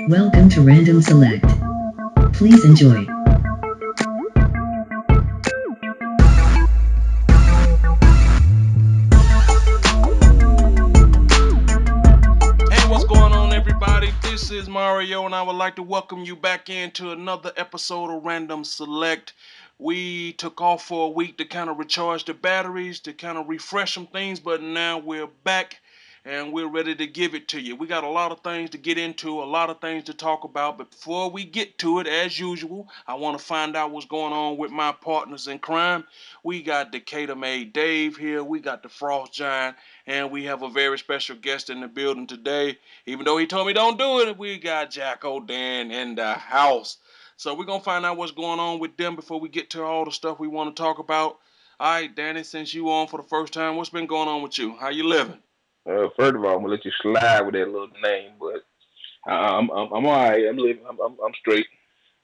Welcome to Random Select. Please enjoy. Hey, what's going on, everybody? This is Mario, and I would like to welcome you back into another episode of Random Select. We took off for a week to kind of recharge the batteries, to kind of refresh some things, but now we're back and we're ready to give it to you. We got a lot of things to get into, a lot of things to talk about, but before we get to it, as usual, I want to find out what's going on with my partners in crime. We got Decatur Made Dave here, we got the Frost Giant, and we have a very special guest in the building today. Even though he told me don't do it, we got Jacko Dan in the house. So we're gonna find out what's going on with them before we get to all the stuff we want to talk about. All right, Danny, since you on for the first time, what's been going on with you? How you living? First of all, I'm gonna let you slide with that little name, but I'm all right. I'm living. I'm straight.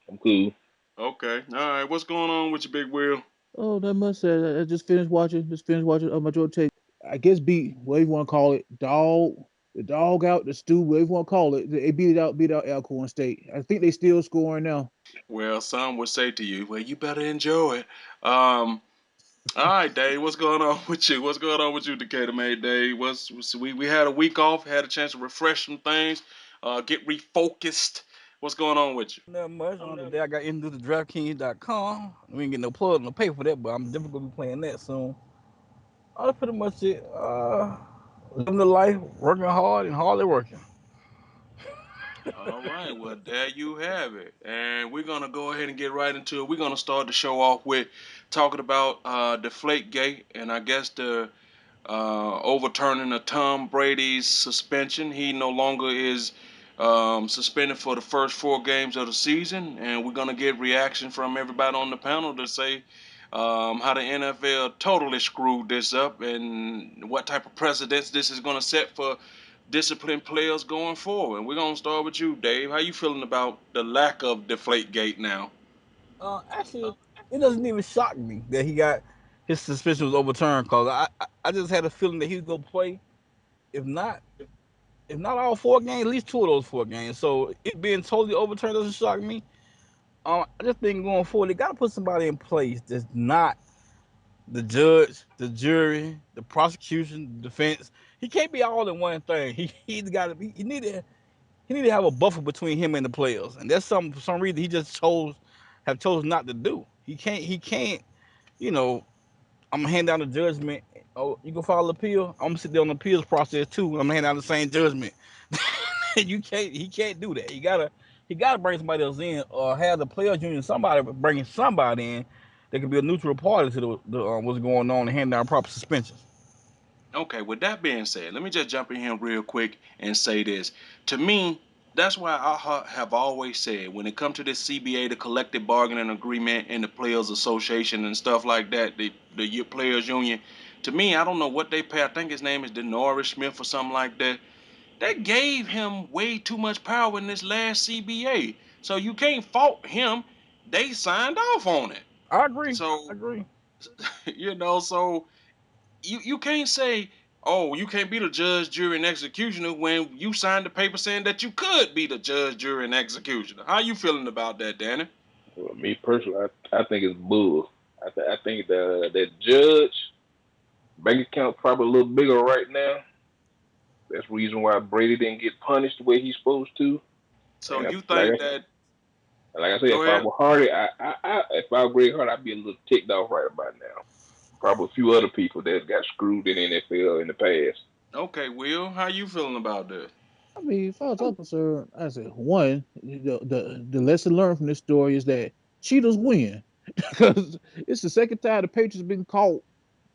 I'm cool. Okay. All right. What's going on with your big wheel? Oh, that must say I just finished watching. Just finished watching. My Joe take. I guess beat whatever you want to call it. Dog. The dog out the stew. Whatever you want to call it. They beat it out. Beat out Alcorn State. I think they still scoring now. Well, some would say to you, well, you better enjoy it. Um, All right, Dave. What's going on with you? What's going on with you, Decatur Made Dave? We had a week off, had a chance to refresh some things, get refocused. What's going on with you? Not much. On the day I got into the DraftKings.com. We ain't get no plug, no pay for that, but I'm definitely gonna be playing that soon. That's pretty much it. Living the life, working hard and hardly working. All right, well, there you have it. And we're going to go ahead and get right into it. We're going to start the show off with talking about Deflategate and I guess the overturning of Tom Brady's suspension. He no longer is suspended for the first 4 games of the season. And we're going to get reaction from everybody on the panel to say how the NFL totally screwed this up and what type of precedents this is going to set for disciplined players going forward. And we're gonna start with you, Dave. How you feeling about the lack of Deflategate now? Actually, it doesn't even shock me that he got his suspension was overturned because I just had a feeling that he was gonna play. If not, if not all 4 games, at least two of those 4 games. So it being totally overturned doesn't shock me. I just think going forward, they got to put somebody in place that's not the judge, the jury, the prosecution, the defense. He can't be all in one thing. He's got to be. He need to have a buffer between him and the players, and that's some for some reason he just chose not to do. He can't. You know, I'm gonna hand down the judgment. Oh, you gonna file an appeal? I'm gonna sit there on the appeals process too. I'm gonna hand down the same judgment. you can't. He can't do that. He gotta bring somebody else in, or have the players union somebody bringing somebody in that can be a neutral party to the what's going on and hand down proper suspensions. Okay, with that being said, let me just jump in here real quick and say this. To me, that's why have always said when it comes to this CBA, the collective bargaining agreement, and the players association and stuff like that, the players union. To me, I don't know what they pay. I think his name is Denorius Smith or something like that. They gave him way too much power in this last CBA. So you can't fault him. They signed off on it. I agree. I So, agree. so you can't say, oh, you can't be the judge, jury, and executioner when you signed the paper saying that you could be the judge, jury, and executioner. How you feeling about that, Danny? Well, me personally, I think it's bull. I think the judge bank account probably a little bigger right now. That's the reason why Brady didn't get punished the way he's supposed to. So And you like think that? I said, Go if I ahead. were Hardy, if I were Greg Hardy, I'd be a little ticked off right about now. Probably a few other people that got screwed in the NFL in the past. Okay, Will, how you feeling about this? I mean, as far as I'm concerned, I said one. The lesson learned from this story is that cheaters win because it's the second time the Patriots been caught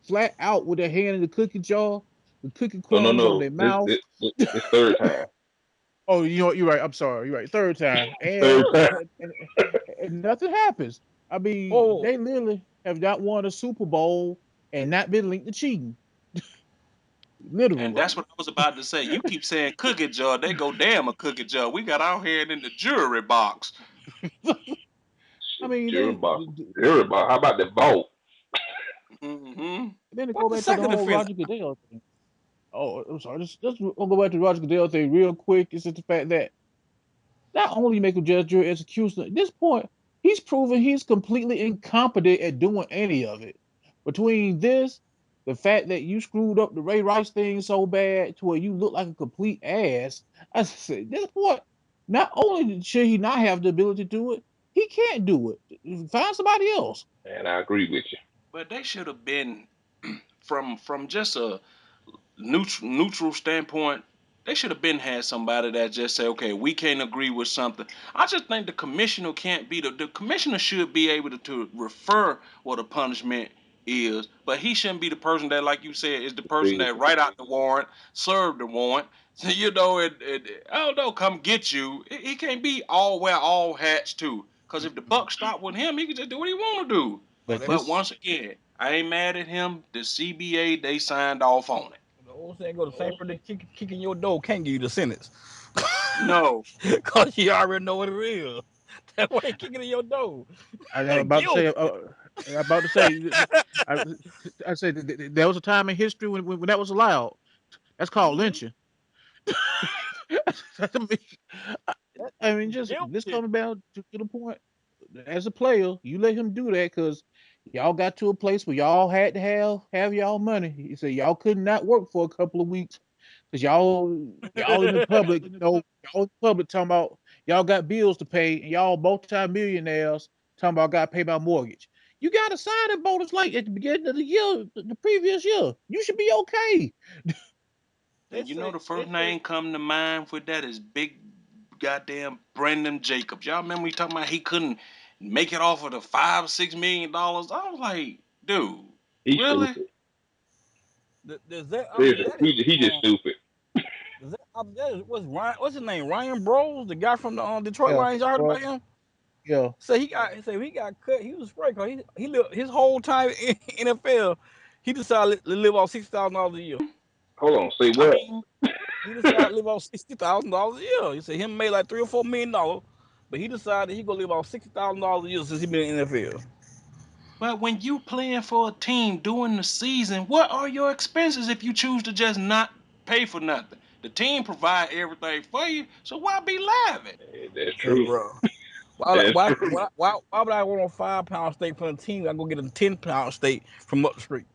flat out with their hand in the cookie jar, with cookie No, no, crumbs on no. their This mouth. this, this third time. Oh, you know what? You're right. I'm sorry. You're right. Third time, Third and time. and nothing happens. I mean, Oh, they literally have not won a Super Bowl and not been linked to cheating. And Literally. that's what I was about to say. You keep saying cookie jar, they go damn a cookie jar. We got our head in the jury box. I Shit, mean, Jerry Boss. Jerry Boss. How about the vault? Mm-hmm. then to what's go the back to the second whole offense? Roger Goodell thing. Oh, I'm sorry. Let's go back to the Roger Goodell thing real quick. It's just the fact that not only make him judge, jury, executioner, at this point, he's proven he's completely incompetent at doing any of it. Between this, the fact that you screwed up the Ray Rice thing so bad to where you look like a complete ass, I said, at this point, not only should he not have the ability to do it, he can't do it. Find somebody else. And I agree with you. But they should have been from just a neutral standpoint, they should have been had somebody that just say, okay, we can't agree with something. I just think the commissioner can't be the commissioner should be able to refer what a punishment is, but he shouldn't be the person that, like you said, is the person See, that write out the warrant, serve the warrant. So, you know, I don't know, come get you. He can't be all wear all hats too. Cause if the buck stop with him, he can just do what he want to do. Oh, But that But this, once again, I ain't mad at him. The CBA they signed off on it. the old saying go the same person kicking your door can't give you the sentence. No, Cause you already know what it is. That's why they kicking in your door. I'm about to say, Guilty. I'm about to say, I, I said there was a time in history when that was allowed. That's called hmm lynching. I mean, I That I mean, just this guilty. coming down to the point. As a player, you let him do that because y'all got to a place where y'all had to have y'all money. He said y'all could not work for a couple of weeks because y'all in the public, y'all in the public talking about y'all got bills to pay and y'all multi-millionaires talking about got to pay my mortgage. You got a signing bonus like at the beginning of the year, the previous year. You should be okay. they and you know say the they first say name come to mind with that is big goddamn Brendan Jacobs. Y'all remember we talking about he couldn't make it off of the $5-6 million? I was like, dude, he's really? stupid. does that Seriously, that is he just stupid. does that is what's his name, Ryan Bros, the guy from the Detroit Yeah, Lions. Y'all heard well, about him? yeah. So he got cut. He was straight because he lived his whole time in NFL. He decided to live off $60,000 a year. Hold on, say I what? mean, He decided to live off $60,000 a year. He said him made like $3 or $4 million, but he decided he gonna live off $60,000 a year since he been in the NFL. but when you playing for a team during the season, what are your expenses if you choose to just not pay for nothing? The team provide everything for you, so why be laughing? That's Hey, true. bro. That's true. Why would I want a 5 pound steak from the team? I go get a 10 pound steak from up the street.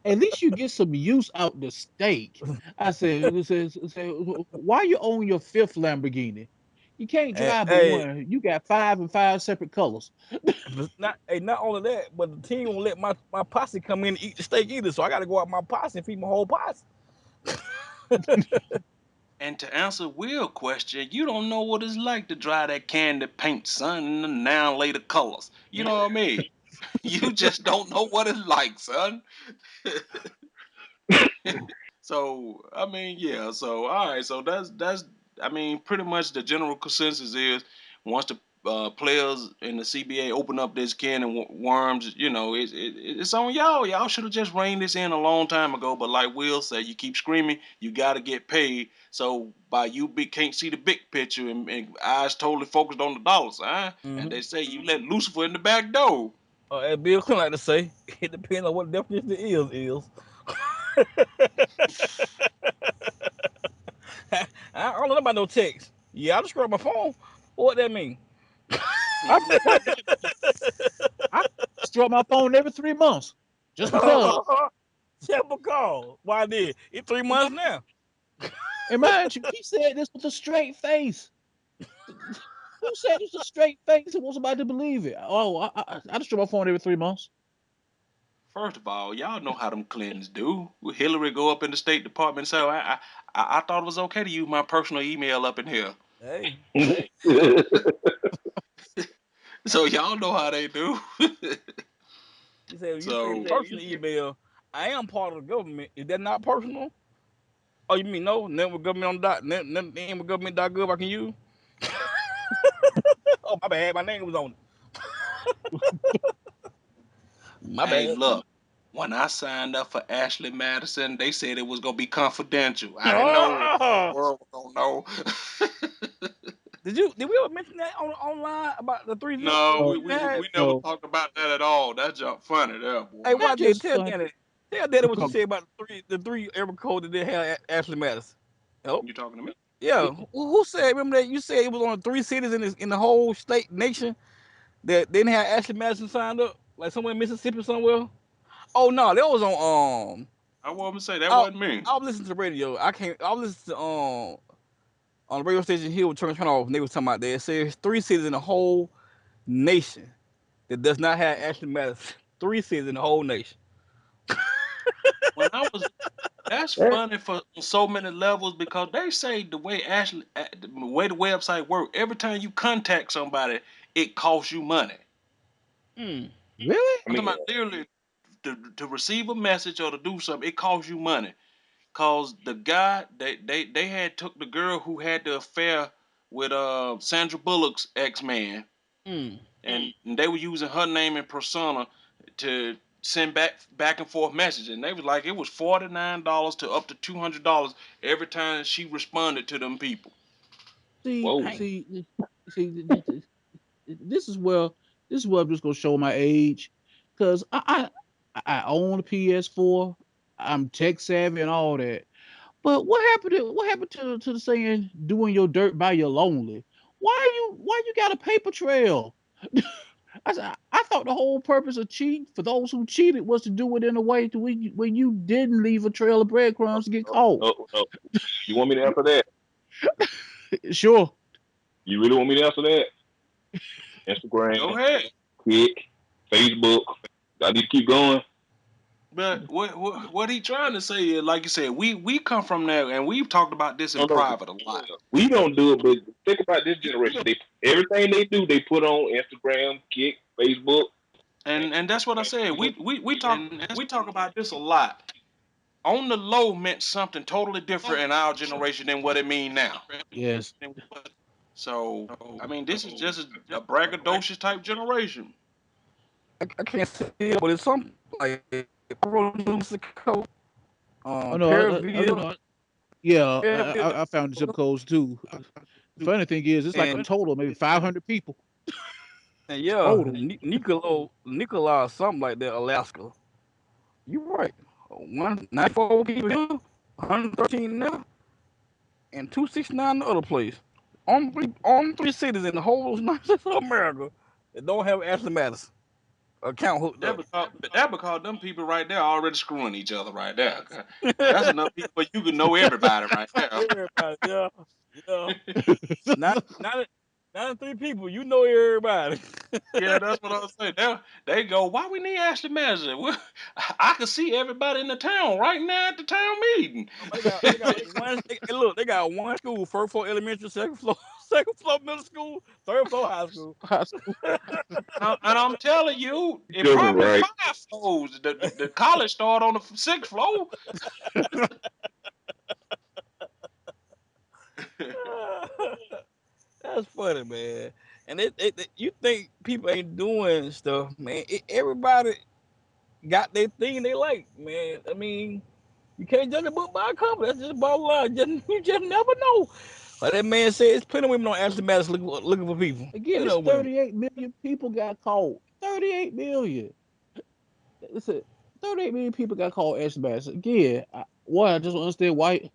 At least you get some use out the steak. I said, why you own your fifth Lamborghini? You can't And drive but hey, one. You got five and five separate colors. not only that, but the team won't let my posse come in and eat the steak either. So I got to go out my posse and feed my whole posse. And to answer Will's question, you don't know what it's like to dry that candy paint, son, in the now later colors. You know what I mean? You just don't know what it's like, son. So I mean, yeah. So all right. So that's I mean, pretty much the general consensus is once the players in the CBA open up this can of worms, you know, it's on y'all. Y'all should have just reined this in a long time ago. But like Will said, you keep screaming, you got to get paid. So by can't see the big picture and eyes totally focused on the dollars, huh? And Mm-hmm. they say you let Lucifer in the back door. As Bill Clinton like to say, it depends on what the definition of is. I don't know about no text. Yeah, I just scroll my phone. What that mean? I I destroy my phone every 3 months just because. Simple call. Why did it 3 months now? And mind you, he said this with a straight face. Who said it's a straight face and wants somebody to believe it? Oh, I destroy my phone every 3 months. First of all, y'all know how them Clintons do. Hillary go up in the State Department and say, I thought it was okay to use my personal email up in here. Hey, So y'all know how they do. you say So personal email. I am part of the government. Is that not personal? Oh, you mean no? Network government on dot name of government.gov I can use? Oh, my bad. My name was on it. My hey, bad. look, when I signed up for Ashley Madison, they said it was gonna be confidential. I didn't know the whole world was gonna know. Did we ever mention that online about the three zip No, No, we, you we had? we never no. talked about that at all. That jump funny there, Hey, boy. why Not did just tell me fun. that? Tell Daddy what you said about the three error code that they had Ashley Madison. Oh, You talking to me? yeah. Who said? Remember that you said it was on three cities in the whole state nation that didn't have Ashley Madison signed up, like somewhere in Mississippi somewhere. Oh no, that was on I want to say that I wasn't me. I was listening to the radio. I was listening to on the radio station here with turn off, and they was talking about that. It says three cities in the whole nation that does not have Ashley Madison. Three cities in the whole nation. When I was, that's That, funny for so many levels because they say the way the website work, every time you contact somebody, it costs you money. Hmm. really? I I'm talking mean, about literally to receive a message or to do something, it costs you money. Cause the guy they had took the girl who had the affair with Sandra Bullock's ex man, Hmm. and they were using her name and persona to send back and forth messages, and they was like it was $49 to up to $200 every time she responded to them people. See, whoa. Dang. see, this is where I'm just gonna show my age, because I own a PS4. I'm tech savvy and all that. But what happened to the saying doing your dirt by your lonely? Why you got a paper trail? I thought the whole purpose of cheating for those who cheated was to do it in a way to where you didn't leave a trail of breadcrumbs to get No, caught. no, no. You want me to answer that? Sure. You really want me to answer that? Instagram, Go ahead. Kick, Facebook. I need to keep going. But what he trying to say is, like you said, we come from there, and we've talked about this in No, no. private a lot. We don't do it, but think about this generation. They everything they do, they put on Instagram, Kick, Facebook. And that's what I said. We talk about this a lot. On the low meant something totally different in our generation than what it mean now. Yes. So I mean, this is just a braggadocious type generation. I can't see it, but it's something like Pro New Mexico, Oh no. Parisville, Yeah. Fayetteville, I found the zip codes too. The funny thing is, it's like a and total of maybe 500 people and yeah, total. Nicola, something like that, Alaska. You right. 194 people here, 113 there, and 269 the other place. On three cities in the whole United States of America that don't have Ashley Madison account hooked up. That because them people right there already screwing each other right there. That's enough people where you can know everybody right there. Everybody, yeah, yeah. Not, not, 93 people, you know everybody. Yeah, that's what I was saying. They go, why we need Ashley Madison? I can see everybody in the town right now at the town meeting. They got one. Look, they got one school: first floor elementary, second floor, second floor middle school, third floor high school. High school. And I'm telling you, it Children, probably right? five floors. The college start on the sixth floor. That's funny, man. And you think people ain't doing stuff, man? Everybody got their thing they like, man. I mean, you can't judge a book by a cover. That's just bottom line. You just never know. Like that man said, it's plenty of women on Ashley Madison looking for people. Again, Plenty it's of women. 38 million people got caught. 38 million. It's a 38 million people got caught Ashley Madison. Again, I just don't understand why.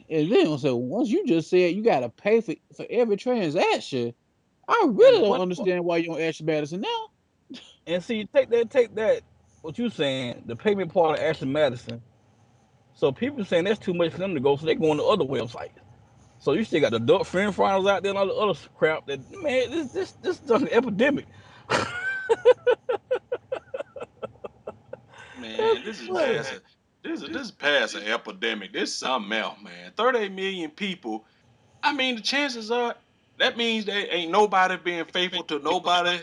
And then so once you just said you gotta pay for every transaction, I And really don't what understand why you on Ashley Madison now. And see, take that. What you saying? The payment part of Ashley Madison. So people saying that's too much for them to go, so they go on the other websites. So you still got the adult film finals out there and all the other crap. That man, this is an epidemic. That's man, this is funny. past a this is past an epidemic. This is something else, man. 38 million people. I mean, the chances are that means there ain't nobody being faithful to nobody.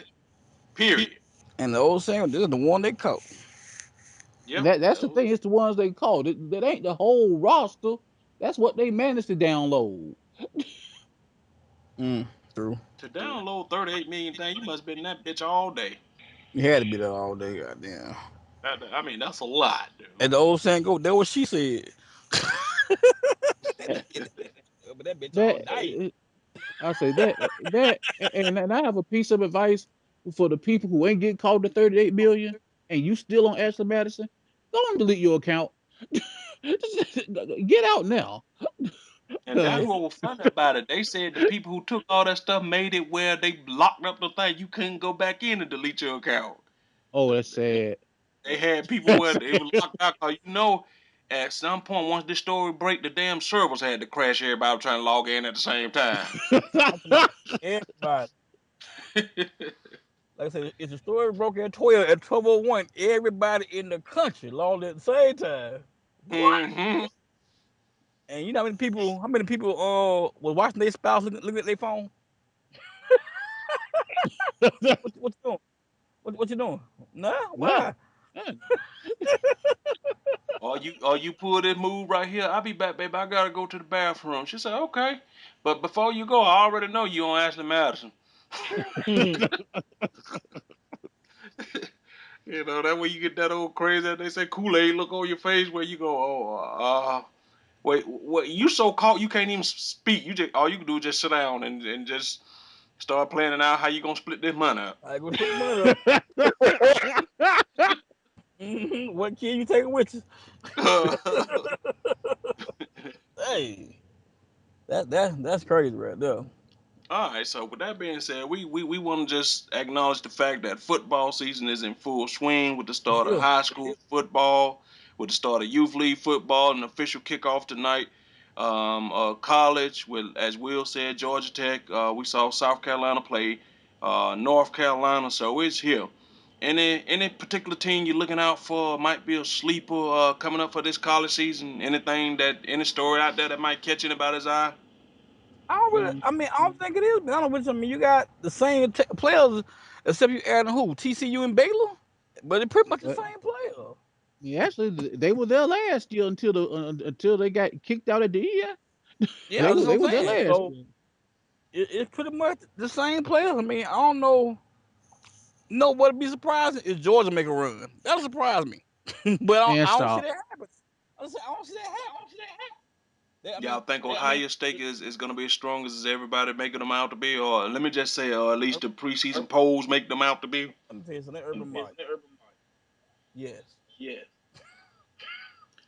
Period. And the old saying, this is the one they caught. And Yep. that's the thing. It's the ones they called. That ain't the whole roster. That's what they managed to download. True. To download 38 million things, you must have been in that bitch all day. You had to be there all day, goddamn. I mean, that's a lot, And dude. the old saying go, that what she said. Eh, But that bitch all That night. I say and I have a piece of advice for the people who ain't getting called to 38 million and you still on Ashley Madison. Go and delete your account. Get out now. And that's Cause what was funny about it. They said the people who took all that stuff made it where they locked up the thing. You couldn't go back in and delete your account. oh, that's sad. They had people That's where it sad. was locked out. Cause at some point, once this story break, the damn servers had to crash. Everybody was trying to log in at the same time. I'm talking about everybody. Like I said, if the story broke at 12:01, everybody in the country logged at the same time. What? Hmm. And you know how many people was watching their spouse looking at their phone? What you doing? What you doing? Nah, No. why? None. Or you pull this move right here. I'll be back, baby. I gotta go to the bathroom. She said, okay. But before you go, I already know you on Ashley Madison. That way you get that old crazy. They say Kool-Aid look on your face where you go, oh, wait, what? You so caught you can't even speak. You just all you can do is just sit down and just start planning out how you gonna split this money up. I go split the money up. What kid you taking with you? Hey, that's crazy right there. All right, so with that being said, we want to just acknowledge the fact that football season is in full swing with the start of Yeah, high school football, with the start of youth league football, and official kickoff tonight. College, with as Will said, Georgia Tech. We saw South Carolina play North Carolina, so it's here. Any particular team you're looking out for? Might be a sleeper coming up for this college season. Any story out there that might catch anybody's eye? I don't really. I mean, I don't think it is. I don't know which. I mean, you got the same players, except you adding who? TCU and Baylor, but it's pretty much the But same player. yeah, actually, they were there last year until they got kicked out at the end. Yeah, that's what They I'm were there saying. last So year. it's pretty much the same players. I mean, I don't know. No, what'd be surprising is Georgia make a run. That'll surprise me, but Man, I don't see stop. that happen. I don't see that happen. I Y'all mean, think Ohio State is going to be as strong as everybody making them out to be, or let me just say, or at least the preseason polls make them out to be? let me tell you something. Urban Meyer, yes,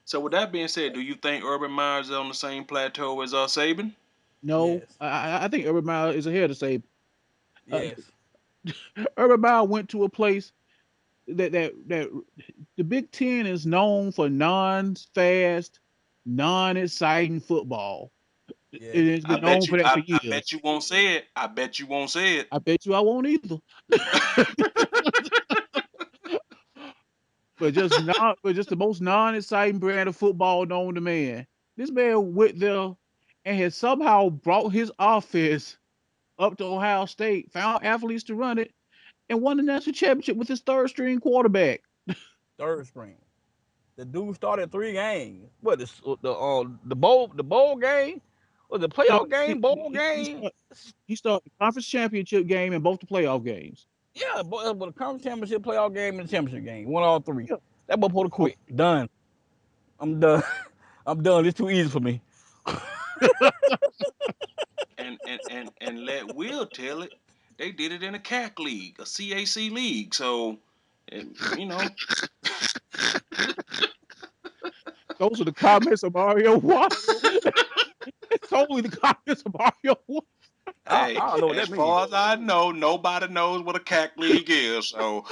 So with that being said, do you think Urban Meyer is on the same plateau as Saban? No, yes, I think Urban Meyer is ahead to say. Uh, yes, Urban Meyer went to a place that the Big Ten is known for non-fast, non-exciting football. yes. It's been known for that for I bet years. you won't say it. I bet you won't say it. I bet you I won't either. But just the most non-exciting brand of football known to man. This man went there and has somehow brought his offense up to Ohio State, found athletes to run it, and won the national championship with his third string quarterback. Third string. The dude started 3 games. What the bowl game, or the No, playoff game, bowl game? he started the conference championship game and both the playoff games. Yeah, but the conference championship, playoff game, and the championship game. Won all three. Yeah. That boy supposed to Oh, quit. Done. I'm done. I'm done. It's too easy for me. And let Will tell it. They did it in a CAC league, a CAC league. So, you know, those are the comments of Mario Watts. It's totally the comments of Mario Watts. hey, I don't know what as that means. far as I know, nobody knows what a CAC league is. So,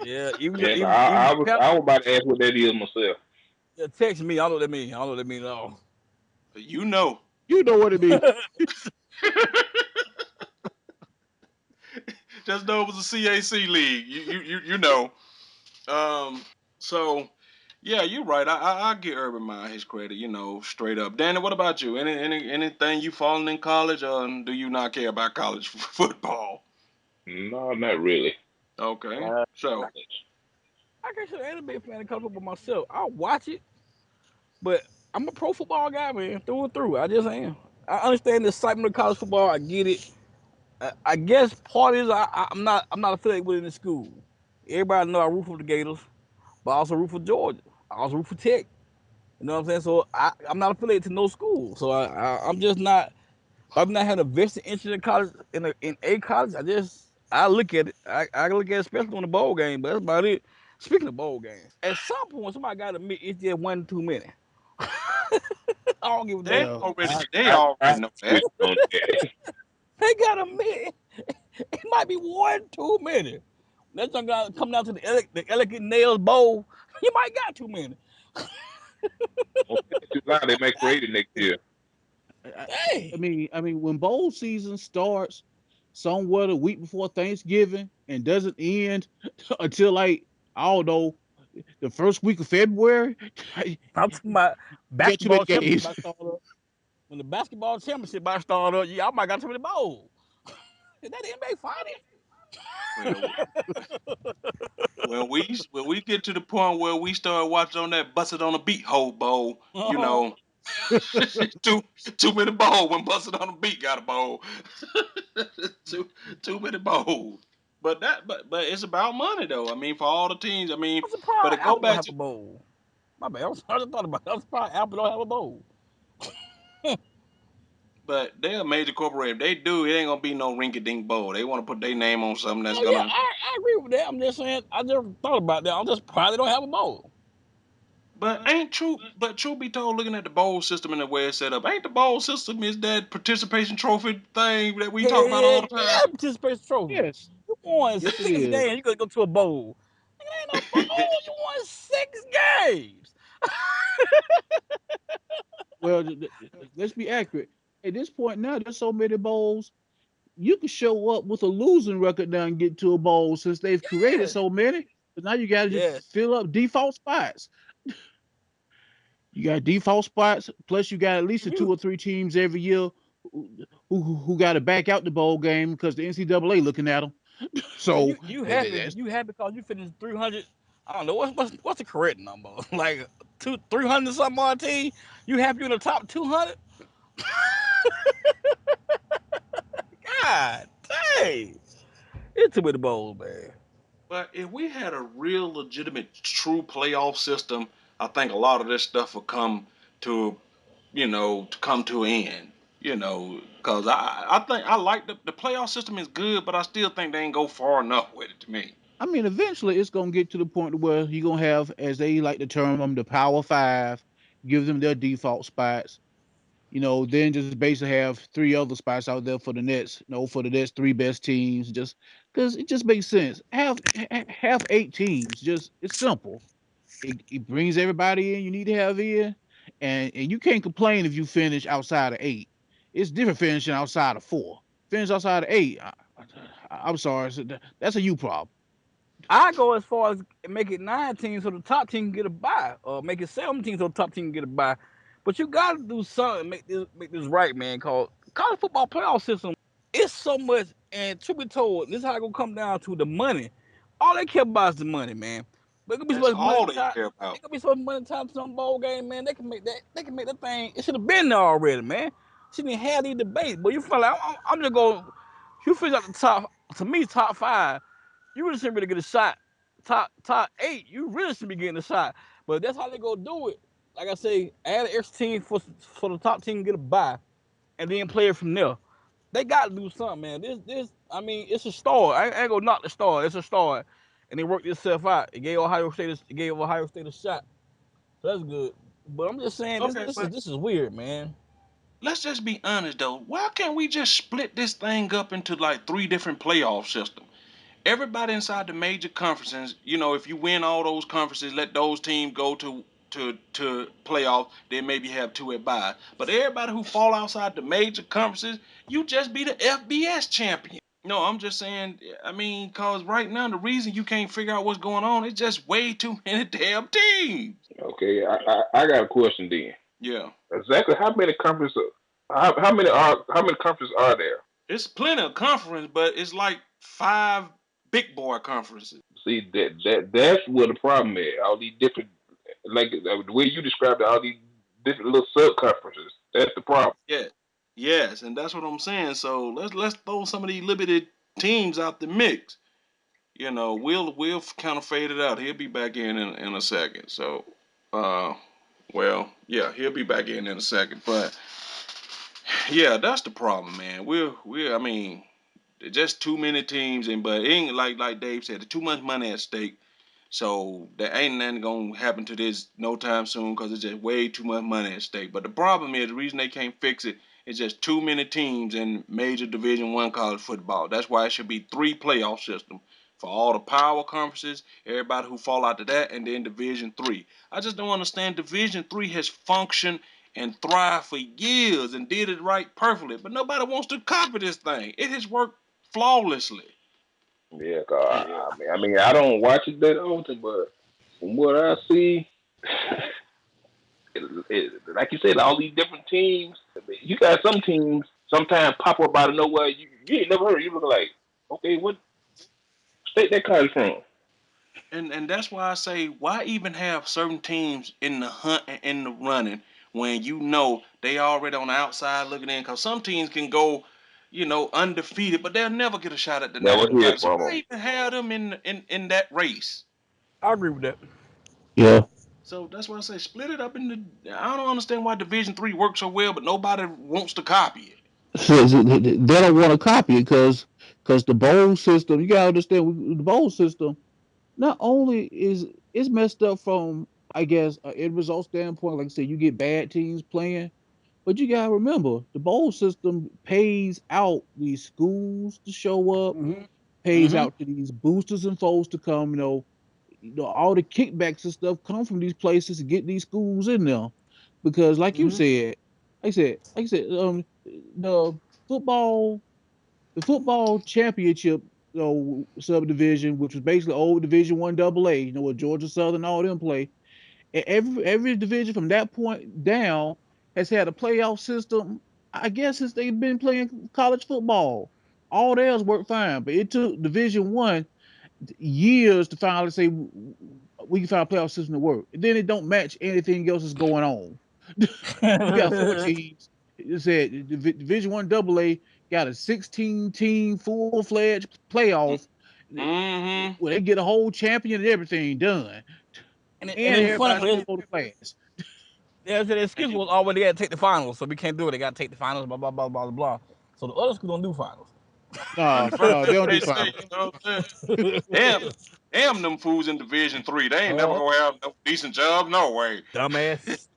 Yeah, even Yes, even even I was about to ask what that is myself. yeah, text me. I don't know what that means. I don't know what that means at all. you know. You know what it means. Just know it was a CAC league. You know. Um. So, yeah, you're right. I give Urban Meyer his credit. Straight up. Danny, what about you? Anything you fallen in college, or do you not care about college football? No, not really. Okay. Uh, I, So, I guess I ain't a big fan of college football myself. I'll watch it, but I'm a pro football guy, man, through and through. I just am. I understand the excitement of college football. I get it. I guess part is I'm not affiliated with it in school. Everybody know I root for the Gators, but I also root for Georgia. I also root for Tech. You know what I'm saying? So I'm not affiliated to no school. So I'm just not. I'm not having a vested interest in college in a college. I look at it. I look at it, especially on the bowl game, but that's about it. Speaking of bowl games, at some point somebody got to admit it's just one too many. I don't give a They damn. Well, already I they I already know with that. you on that. They got to admit it might be one too many. That's gonna come down to the Elegant Nails Bowl. You might got too many. Okay, July they may create it next year. I, Hey, when bowl season starts somewhere the week before Thanksgiving and doesn't end until like I don't know the first week of February, I'm talking about you got too many basketball championship games. by start up. When the basketball championship by start up, yeah, I might got too many bowls. Is that NBA Well, finals? when we get to the point where we start watching on that Busted on the Beat Hole Bowl, you uh-huh. know, too too many bowl when Busted on the Beat got a bowl. too too many bowls. But it's about money though. I mean, for all the teams. I mean, I'm but to surprised go Apple don't back have a to bowl. My bad. I just thought about it. I'm surprised Apple don't have a bowl. but they're a major corporation. If they do, it ain't gonna be no rinky dink bowl. They want to put their name on something that's Oh yeah, gonna. I agree with that. I'm just saying I never thought about that. I'm just surprised they don't have a bowl. But ain't true. But truth be told, looking at the bowl system and the way it's set up, ain't the bowl system is that participation trophy thing that we talk about all Heck the time? yeah, participation trophy. Yes, You won yes, it six is. games. You gonna go to a bowl? Nigga, ain't no bowl. You won 6 games. Well, let's be accurate. At this point now, there's so many bowls. You can show up with a losing record now and get to a bowl since they've created Yeah. so many. But now you got to just Yes. fill up default spots. You got default spots, plus you got at least If the two you or three teams every year who got to back out the bowl game because the NCAA looking at them. and So you happy because you finished 300. I don't know what's the correct number. Like 300 something on team. You happy you in the top 200? God dang. It's too many bowls, man. But if we had a real legitimate true playoff system, I think a lot of this stuff would come to to come to an end. Because I think I like the playoff system is good, but I still think they ain't go far enough with it to me. I mean, eventually it's gonna get to the point where you're gonna have, as they like to term them, the Power Five, give them their default spots. Then just basically have three other spots out there for the Nets. For the next three best teams, just because it just makes sense. Have 8 teams. Just it's simple. It brings everybody in you need to have in, and you can't complain if you finish outside of 8. It's different finishing outside of 4. Finish outside of 8. I'm sorry, that's a you problem. I go as far as make it 9 teams so the top team can get a bye, or make it 17 so the top team can get a bye. But you got to do something make this right, man. Cause college football playoff system, it's so much. And truth be told, this is how it gonna come down to the money. All they care about is the money, man. But it could be so That's much money all they time. care about. It could be so much money time to some bowl game, man. They can make that. They can make that thing. It should have been there already, man. Shouldn't have had these debates. But you feel like I'm just going. You figure out the top. To me, top five you really shouldn't really get a shot. Top 8, you really should be getting a shot. But that's how they go do it. Like I say, add an extra team for the top team to get a bye, and then play it from there. They got to do something, man. I mean, it's a start. I ain't gonna knock the start. It's a start, and they worked itself out. It gave Ohio State a shot. So that's good. But I'm just saying, this Okay, this is but this is weird, man. let's just be honest though. Why can't we just split this thing up into like three different playoff systems? Everybody inside the major conferences, if you win all those conferences, let those teams go to playoffs. Then maybe have two at bye. But everybody who fall outside the major conferences, you just be the FBS champion. No, I'm just saying. I mean, cause right now the reason you can't figure out what's going on is just way too many damn teams. Okay, I got a question then. Yeah, Exactly how many conferences? How many conferences are there? it's plenty of conference, but it's like five big boy conferences. See that's where the problem is. All these different, like the way you described it, all these different little sub conferences. That's the problem. Yeah, yes, and that's what I'm saying. So let's throw some of these limited teams out the mix. We'll kind of fade it out. He'll be back in a second. So, uh, well, yeah, he'll be back in a second. But yeah, that's the problem, man. I mean, just too many teams, but it ain't like Dave said, too much money at stake. So there ain't nothing gonna happen to this no time soon because it's just way too much money at stake. But the problem is the reason they can't fix it is just too many teams in major Division I college football. That's why it should be three playoff system for all the power conferences, everybody who fall out to that, and then Division III. I just don't understand. Division III has functioned and thrived for years and did it right perfectly, but nobody wants to copy this thing. It has worked flawlessly. Yeah, 'cause I mean, I don't watch it that often, but from what I see, like you said, all these different teams. I mean, you got some teams sometimes pop up out of nowhere. You ain't never heard. You look like, okay, what state that card from? And that's why I say, why even have certain teams in the hunt and in the running when you know they already on the outside looking in? Because some teams can go, undefeated, but they'll never get a shot at the Never national hear title. So from why them. even have them in that race? I agree with that. Yeah. So that's why I say split it up into. I don't understand why Division III works so well, but nobody wants to copy it. So they don't want to copy it because the bowl system. You gotta understand the bowl system. Not only is it's messed up from I guess an end result standpoint, like I said, you get bad teams playing, but you gotta remember the bowl system pays out these schools to show up, Hmm. pays Mm-hmm. out to these boosters and folks to come. All the kickbacks and stuff come from these places to get these schools in there, because like you Hmm. said, the football, the football championship, subdivision, which was basically old Division I AA, where Georgia Southern all them play. And every division from that point down has had a playoff system. I guess since they've been playing college football, all theirs worked fine, but it took Division I years to finally say we can find a playoff system to work. And then it don't match anything else that's going on. You got four teams. It said Division I AA got a 16-team full-fledged playoff Mm-hmm. where they get a whole champion and everything done, and and it's funny everybody still because go to class. the excuse was already got to take the finals, so we can't do it. They got to take the finals, blah blah blah blah blah. So the other schools don't do finals. And No, the first no, they thing don't do they say, finals. you know what I'm saying? Damn, damn them fools in Division III. They ain't never uh, gonna have no decent job, no way. Dumbass.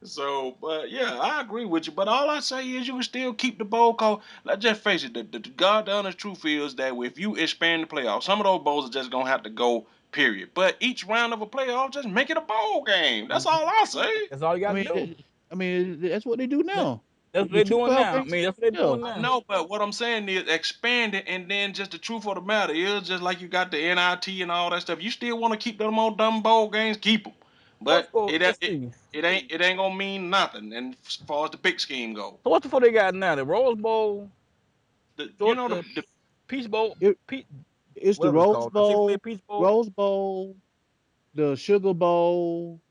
So, but yeah, I agree with you. But all I say is you can still keep the bowl call. Let's just face it, the God honest truth is that if you expand the playoffs, some of those bowls are just gonna have to go. Period. But each round of a playoff, just make it a bowl game. That's all I say. That's all you I got to mean, do. that's what they do That, now. that's what The they're two doing playoff now. I games. mean, that's what they're Yeah, doing I now. know, but what I'm saying is expand it, and then just the truth of the matter is, just like you got the NIT and all that stuff, you still want to keep them on dumb bowl games, keep them. What's But for? it Let's it see. it ain't gonna mean nothing. And as far as the big scheme go, So what's the four they got now? The Rose Bowl, the you Georgia, know the Peach Bowl, it, Peach, it's the whatever it's Rose called, the Chick Fil A Bowl, Peach Bowl, Rose Bowl, the Sugar Bowl,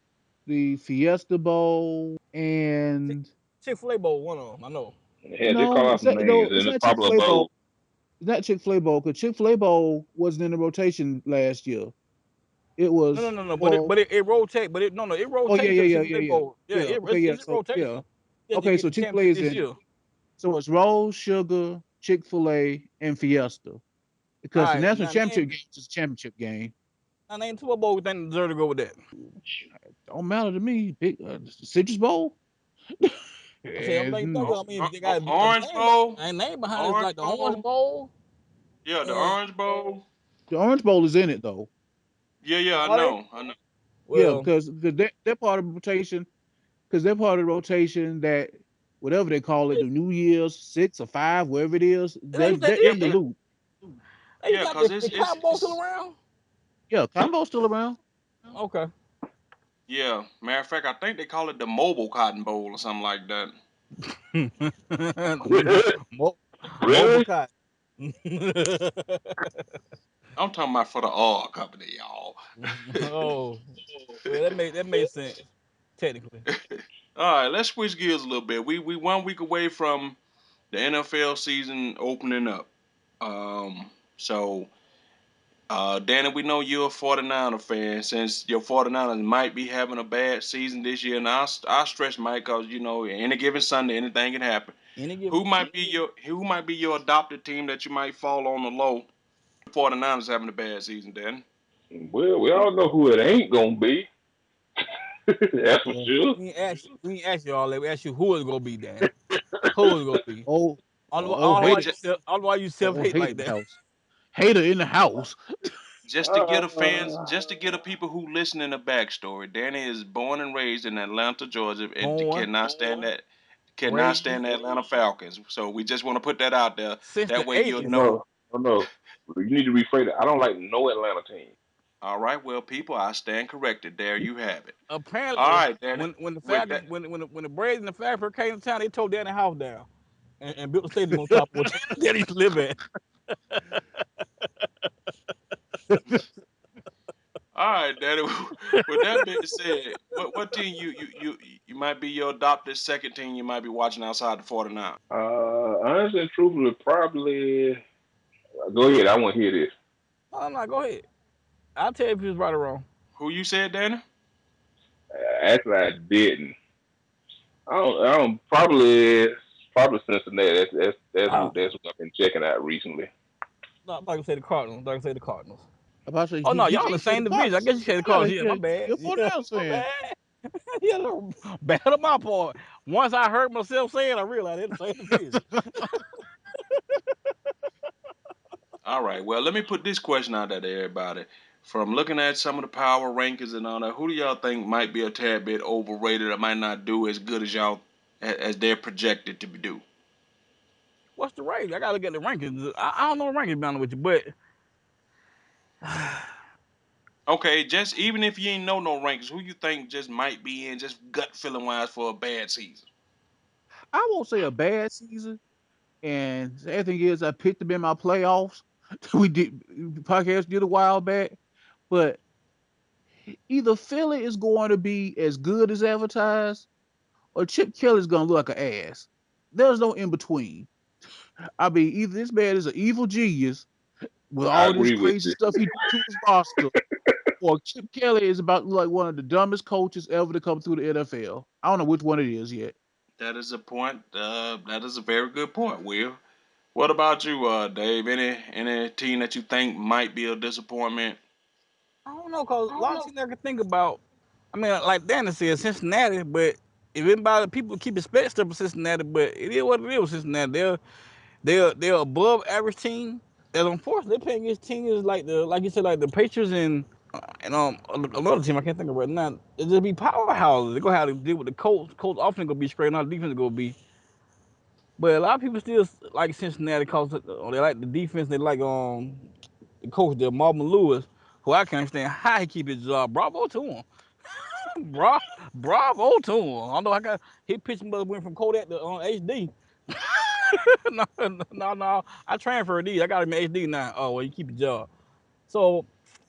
the Fiesta Bowl, and Chick Fil A Bowl. One of them, I know. Yeah, just no, call out some names, it's and it's not Chick probably Fil a A Bowl. bowl. It's not Chick Fil A Bowl because Chick Fil A Bowl wasn't in the rotation last year. It No, no, was no, no. But well, it rotate. But it no, no. It oh yeah, rotates yeah, to the yeah, Chick yeah, Fil A yeah, Bowl. Yeah, yeah. it, Okay, it's, yeah. it's So yeah, rotation. Yeah, to okay. get So the Chick Fil A championship is this in it. year. So it's Rose, Sugar, Chick Fil A, and Fiesta All because the right, national championship game is a championship game. now name two Bowl thing deserve to go with that. Don't matter to me. Big Citrus Bowl. I say I'm thinking, And I mean, they got a Orange name, Bowl, a name the behind it is Orange like the Orange Bowl, Bowl, yeah, the and Orange Bowl, the Orange Bowl is in it though. yeah, yeah, I are they? know, I know. Yeah, Well, because they're part of the rotation. Because they're part of the rotation that whatever they call it, the New Year's Six or Five, wherever it is, they used to, they're they in used the to, loop. they used Yeah, to have cause the Cotton Bowl still around. Yeah, Combo's still around. Okay. yeah. Matter of fact, I think they call it the Mobile Cotton Bowl or something like that. Mo- Mobile Really? cotton. I'm talking about for the oil company, y'all. Oh, well, that made sense technically. All right, let's switch gears a little bit. We 1 week away from the NFL season opening up. So Danny, we know you're a 49er fan. Since your 49ers might be having a bad season this year, and I stress Mike because any given Sunday anything can happen. Any given. Who might be your adopted team that you might fall on the low? 49ers having a bad season, Danny. Well, we all know who it ain't gonna be. That's for Yeah. sure. We ain't ask you all that. We asked you who it's gonna be, Dan. Who it's gonna be? Oh, I don't know why hater. you self. I don't know why you self hate Hater like in the that. house. Hater in the house. Uh, Just to give the people who listening a backstory. Danny is born and raised in Atlanta, Georgia, and Born, cannot raised stand the Atlanta Falcons. So we just want to put that out there. since the That way you'll oh '80s. know. no, oh no. You need to rephrase it. I don't like no Atlanta team. All right, well, people, I stand corrected. There you have it. All Apparently, right, Danny. when the With Falcons that, when the Braves and the Falcons came to town, they tore Danny house down and built a stadium on top of what Danny used to live at. all right, Danny. With that being said, what team you might be your adopted second team you might be watching outside the 49? Honestly and truthfully, probably. Go ahead. I want to hear this. Oh no, go ahead. I'll tell you if he was right or wrong. Who you said, Danny? Actually, I didn't. I don't probably Cincinnati. Oh, That's what I've been checking out recently. no, I'm not gonna say the Cardinals. I'm not gonna say the Cardinals. About to say Oh no, he y'all in the can't say the same division. I Cardinals. guess you said the Yeah, Cardinals. Yeah, my yeah. bad. You're a Yeah, 49ers my fan. bad. Yeah, no, bad on my part. Once I heard myself saying, I realized they're the same division. All right. Well, let me put this question out there to everybody. From looking at some of the power rankings and all that, who do y'all think might be a tad bit overrated or might not do as good as y'all as they're projected to do? What's the rate? I gotta look at the rankings. I don't know the rankings, bound with you, but Okay, just even if you ain't know no rankings, who you think just might be in just gut feeling wise for a bad season? I won't say a bad season. And the other thing is, I picked them in my playoffs. We did podcast did a while back, but either Philly is going to be as good as advertised, or Chip Kelly's going to look like an ass. There's no in between. I mean, either this man is an evil genius with I all this agree with crazy you. stuff he do to his roster, or Chip Kelly is about like one of the dumbest coaches ever to come through the NFL. I don't know which one it is yet. That is a point. That is a very good point, Will. What about you, Dave? Any team that you think might be a disappointment? I don't know because a lot of teams I can think about. I mean, like Danny said, Cincinnati, but if anybody people keep expecting stuff from Cincinnati, but it is what it is with Cincinnati. They're above average team. And unfortunately, they're playing against teams like you said, like the Patriots and another team I can't think of right now. It just be powerhouses. They're gonna have to deal with the Colts. Colts often gonna be straight, not defense gonna be. But a lot of people still like Cincinnati because they like the defense. They like the coach there, Marvin Lewis, who I can't understand how he keep his job. Bravo to him. Bra- Bravo to him. I know I got his pitching mother went from Kodak to HD. No. I transferred these. I got him in HD now. Oh well, you keep your job. So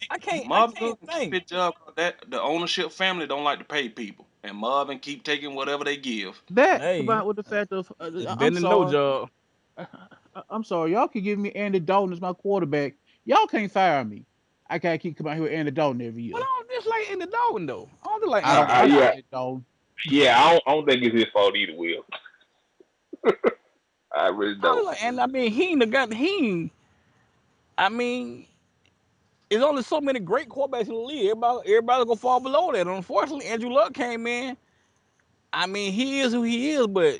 I Marvin can't Lewis keep think. his job 'cause that the ownership family don't like to pay people, and Marvin keep taking whatever they give. That Hey, combined with the fact of it's I'm better than no sorry, job. I'm sorry, y'all can give me Andy Dalton as my quarterback. Y'all can't fire me. I can't keep coming out here with Andy Dalton every But year. I don't dislike Andy Dalton though. I don't dislike I Andy don't I, like Dalton. yeah, Andy Dalton. yeah. I don't think it's his fault either, Will. I really I don't don't. dislike Andy. I mean, he ain't the guy. I mean, there's only so many great quarterbacks in the league. Everybody gonna fall below that. Unfortunately, Andrew Luck came in. I mean, he is who he is, but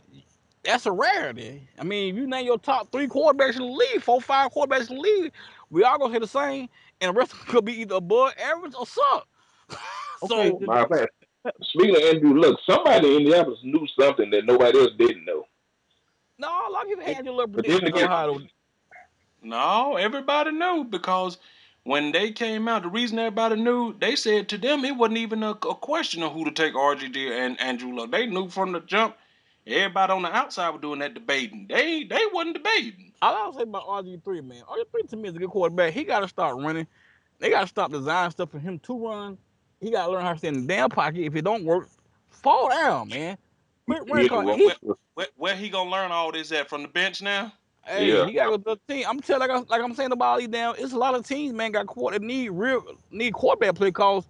that's a rarity. I mean, if you name your top three quarterbacks in the league, four, five quarterbacks in the league, we all gonna hit the same, and the rest of them could be either above average or suck. Okay, So My man. Speaking of Andrew, look, somebody in Indianapolis knew something that nobody else didn't know. no, a lot of people had Andrew Luck But then predicted again, Ohio. No, everybody knew because when they came out, the reason everybody knew, they said to them it wasn't even a question of who to take RGD and Andrew Luck. They knew from the jump. Everybody on the outside was doing that debating. They wasn't debating. All I'll say about RG3, man, RG3 to me is a good quarterback. He got to start running. They got to stop designing stuff for him to run. He got to learn how to stay in the damn pocket. If it don't work, fall down, man. Quit running. he the Cause wrong. he Where he gonna learn all this at from the bench now? Hey, Yeah, he gotta go to the team. I'm telling like I'm saying about these down. It's a lot of teams, man, got quarter need quarterback play calls.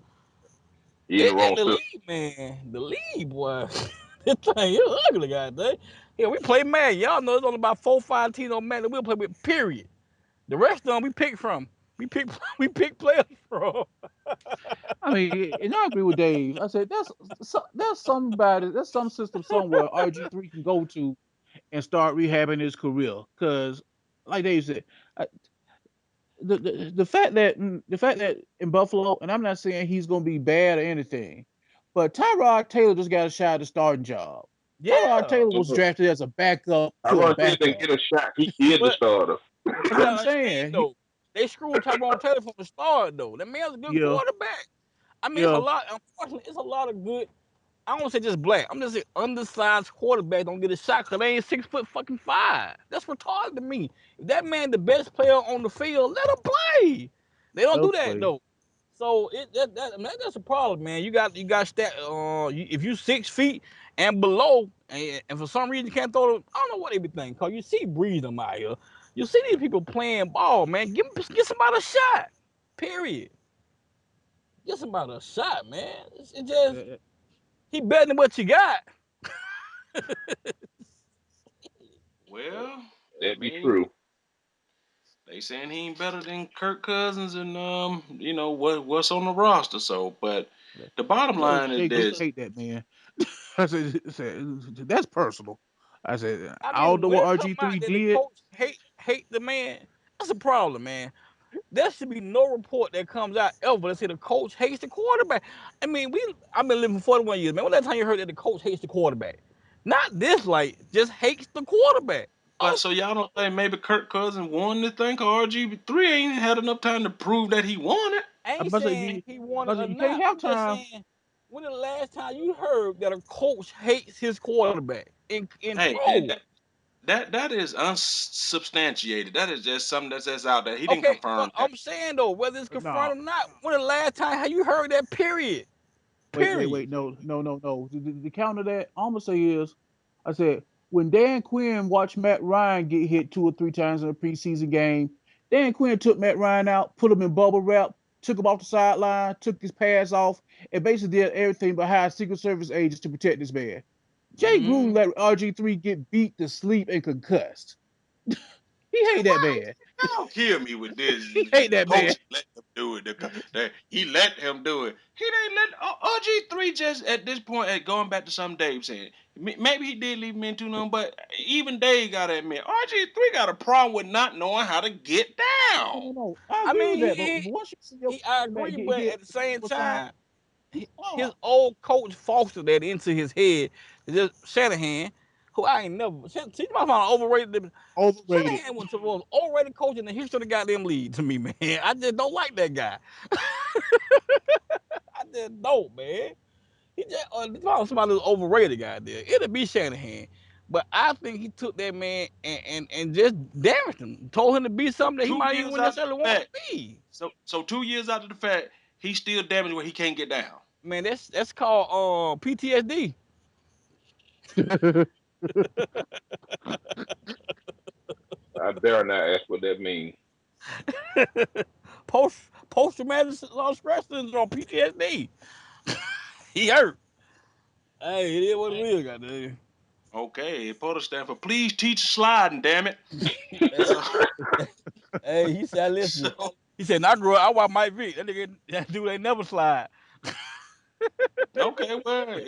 he in the At wrong the system. league, man. The league, boy. This thing is ugly, goddamn. Yeah, we play mad. Y'all know there's only about 4, 5 teams on man that we'll play with. Period. The rest of them we pick from. We pick we pick players from. I mean, and I agree with Dave. I said there's somebody, there's some system somewhere RG3 can go to and start rehabbing his career. Because, like Dave said, I, the fact that in Buffalo, and I'm not saying he's going to be bad or anything, but Tyrod Taylor just got a shot at the starting job. Tyrod Yeah, Taylor was drafted as a backup to a Tyron Taylor didn't backup. get a shot. He is the but starter. but That's you what I'm gotta understand saying. though. They screwed Tyrone Taylor from the start though. That man's a good Yeah, quarterback. I mean, it's a yeah, lot. Unfortunately, it's a lot of good. I don't want to say just black. I'm just saying undersized quarterback don't get a shot because they ain't 6 foot fucking five. That's retarded to me. If that man the best player on the field, let him play. They don't let do him that play. though. So I mean, that's a problem, man. You got stat. If you 6 feet and below, and for some reason you can't throw the, I don't know what they be thinking. Cause you see Breeze them out here. You see these people playing ball, man. Get somebody a shot. Period. Get somebody a shot, man. It just Uh, he better than what you got. Well, I That'd be mean, true. they saying he ain't better than Kirk Cousins and what's on the roster. So, but the bottom line is Jay Gruden this. hate that man. I said, that's personal. I said, I I don't mean, know when what it come RG3 out that the did. coach hate the man, that's a problem, man. There should be no report that comes out ever that say the coach hates the quarterback. I mean, I've been living for 41 years, man. When that time you heard that the coach hates the quarterback? Not dislike, just hates the quarterback. But Oh, so y'all don't think maybe Kirk Cousins won this thing? Cause RG3 ain't had enough time to prove that he won it. I I ain't must say saying he won it or you can't not. have I'm just time. saying, when the last time you heard that a coach hates his quarterback in Hey, pro? that is unsubstantiated. That is just something that's just out there. He didn't Okay, but confirm that. I'm saying though, whether it's No, confirmed or not, when the last time have you heard that? Period. Period. wait. No. The counter that I'm gonna say is, I said when Dan Quinn watched Matt Ryan get hit 2 or 3 times in a preseason game, Dan Quinn took Matt Ryan out, put him in bubble wrap, took him off the sideline, took his pads off, and basically did everything but hire Secret Service agents to protect this man. Jay Gruden Mm-hmm. let RG3 get beat to sleep and concussed. He hate that man. Don't kill me with this. He hate The that man. coach let him do it. He let him do it. He didn't let RG3 just at this point. At going back to something Dave said, maybe he did leave him in too long, but even Dave got to admit, RG3 got a problem with not knowing how to get down. No. I I agree with mean, that, but once you see your I quarterback agree, get but hit at the same for time, time, his oh, old coach fostered that into his head. Just Shanahan, who I ain't never. See, my man overrated. overrated. Shanahan was the most overrated coach in the history of the goddamn league to me, man. I just don't like that guy. I just don't, man. He just somebody who's overrated guy there. It'll be Shanahan. But I think he took that man and just damaged him. Told him to be So something that he two might years even after necessarily the want to fact, be. so 2 years after the fact, he's still damaged where he can't get down. Man, that's called PTSD. I dare not ask what that means. Post traumatic stress syndrome, PTSD. He hurt. Hey, it is what it is, goddamn. Okay, Porter stand for please teach sliding. Damn it. Hey, So hey, he said, listen. so He said, "Not grow. I watch Mike Vick. That nigga, that dude ain't never slide." okay, well,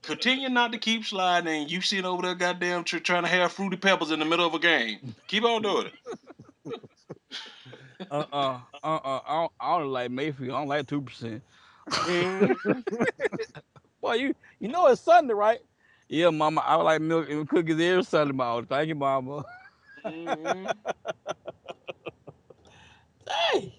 continue not to keep sliding, and you sitting over there, goddamn, trying to have fruity peppers in the middle of a game. Keep on doing I don't like Mayfield. I don't like 2%. it. Mm-hmm. Boy, you know it's Sunday, right? Yeah, mama. I like milk and cookies every Sunday, mama. Thank you, mama. Mm-hmm. Hey,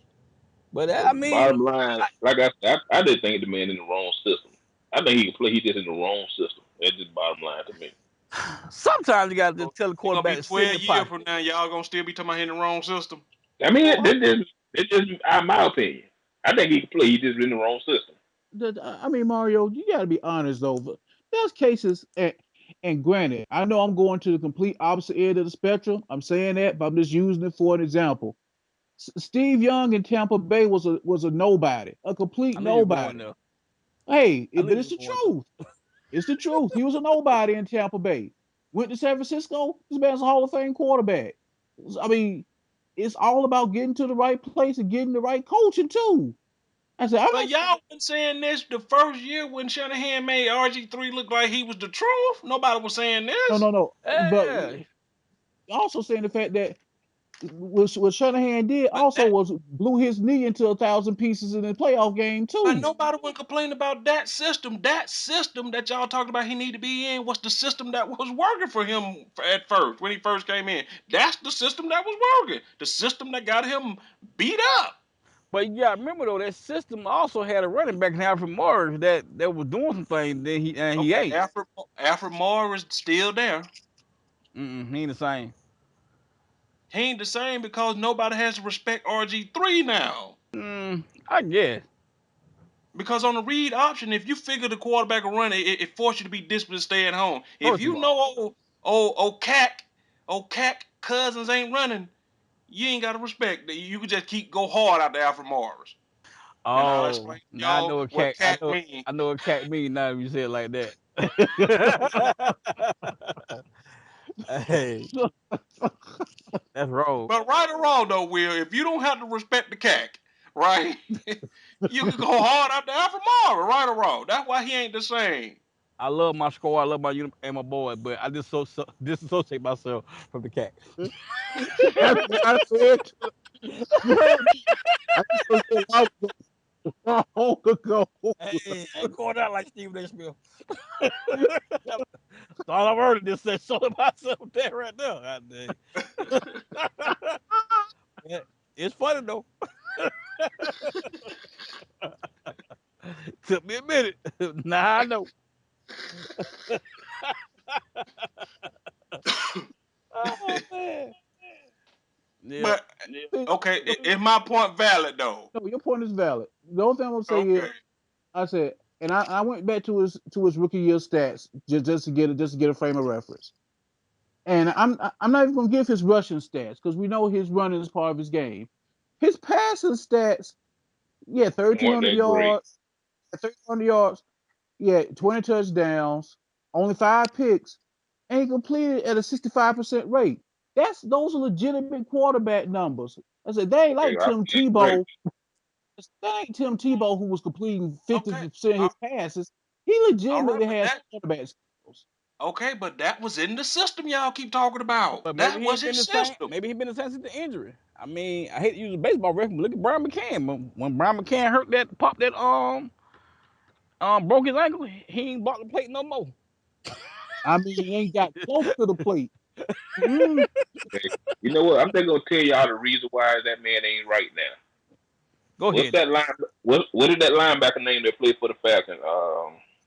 but I But mean, bottom line, like I said, I did think the man in the wrong system. I think he can play. He just in the wrong system. That's just bottom line to me. sometimes you gotta So just tell the it's gonna be quarterback to sit in 12 the years pocket. from now. Y'all gonna still be talking about hitting the wrong system. I mean, No, this just my opinion. I think he can play. He just in the wrong system. I mean, Mario, you got to be honest though. There's cases, and granted, I know I'm going to the complete opposite end of the spectrum. I'm saying that, but I'm just using it for an example. Steve Young in Tampa Bay was a nobody, a complete I knew you were going nobody. there. Hey, I knew but you it's were the going there. truth. It's the truth. He was a nobody in Tampa Bay. Went to San Francisco. This man's a Hall of Fame quarterback. I mean, it's all about getting to the right place and getting the right coaching too. I said, I'm But not. y'all been saying this the first year when Shanahan made RG3 look like he was the truth. Nobody was saying No, this. no, no. But Yeah, also saying the fact that what Shanahan did But also that was blew his knee into 1,000 pieces in the playoff game but too. nobody would complain about that system. That system that y'all talked about he need to be in was the system that was working for him at first when he first came in. That's the system that was working. The system that got him beat up. but you got to remember though that system also had a running back in Alfred Morris that was doing some things that he Okay, ain't. Alfred Moore is still there. He ain't the same. He ain't the same because nobody has to respect RG3 now. I guess. Because on the read option, if you figure the quarterback will run, it forces you to be disciplined, stay at home. If First of you all, know old cack cousins ain't running, you ain't gotta respect that. You can just keep go hard out there Alfred Morris. And I'll oh, explain to now y'all what cat mean. I know what cat mean now if you say it like that. Hey, that's wrong. But right or wrong though, Will, if you don't have to respect the cack, right? You can go hard out there Alfred Morris, right or wrong. That's why he ain't the same. I love my score, I love my unit and my boy, but I just disassociate myself from the cat. That's what I said. You heard me. I just said long ago. Hey, I ain't going out like Stephen A. Smith. All I've heard is this say so myself there right now. God dang. Yeah, it's funny though. Took me a minute. Now I know. Oh man. Yep. But okay, is my point valid though? No, your point is valid. The only thing I'm gonna say is, Okay. I said, and I went back to his rookie year stats just to get a frame of reference. And I'm not even gonna give his rushing stats because we know his running is part of his game. His passing stats, yeah, Weren't 1,300 that great? yards, 1,300 yards, yeah, 20 touchdowns, only 5 picks, and he completed at a 65% rate. Those are legitimate quarterback numbers. I said they ain't like Hey, I Tim agree. Tebow. That ain't Tim Tebow who was completing Okay. 50% of Uh, his passes. He all right, legitimately but has that quarterback skills. okay, but that was in the system y'all keep talking about. But maybe That he was ain't been his the same. system. Maybe he been the same since the injury. I mean, I hate to use a baseball reference, but look at Brian McCann. When Brian McCann hurt that pop that broke his ankle, he ain't bought the plate no more. I mean, he ain't got close to the plate. Mm, Hey, you know what? I'm just gonna tell y'all the reason why that man ain't right now. Go What's ahead that now. line? What is that linebacker name that played for the Falcons?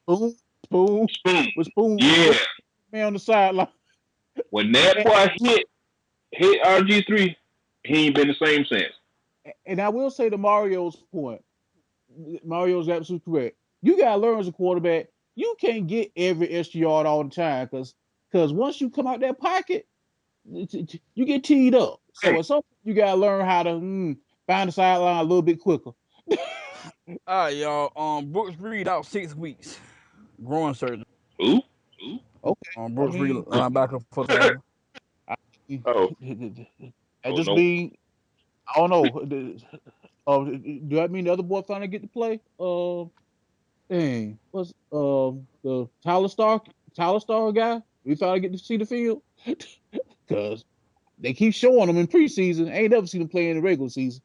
Spoon, spoon, Spoon. with spoon, Yeah. with man on the sideline. When that And, boy hit RG3, he ain't been the same since. and I will say to Mario's point, Mario's absolutely correct. You gotta learn as a quarterback. You can't get every extra yard all the time because once you come out that pocket, you get teed up. So Hey, at some point, you gotta learn how to find the sideline a little bit quicker. All right, y'all. Brooks Reed out 6 weeks, groin surgery. who? Okay, I Brooks Reed mean, linebacker for the Falcons. I mean, Oh, that oh just no. mean I don't know. Do that mean the other boy finally get to play? Dang, what's the Tyler Star guy? We finally get to see the field because they keep showing him in preseason. Ain't never seen him play in the regular season.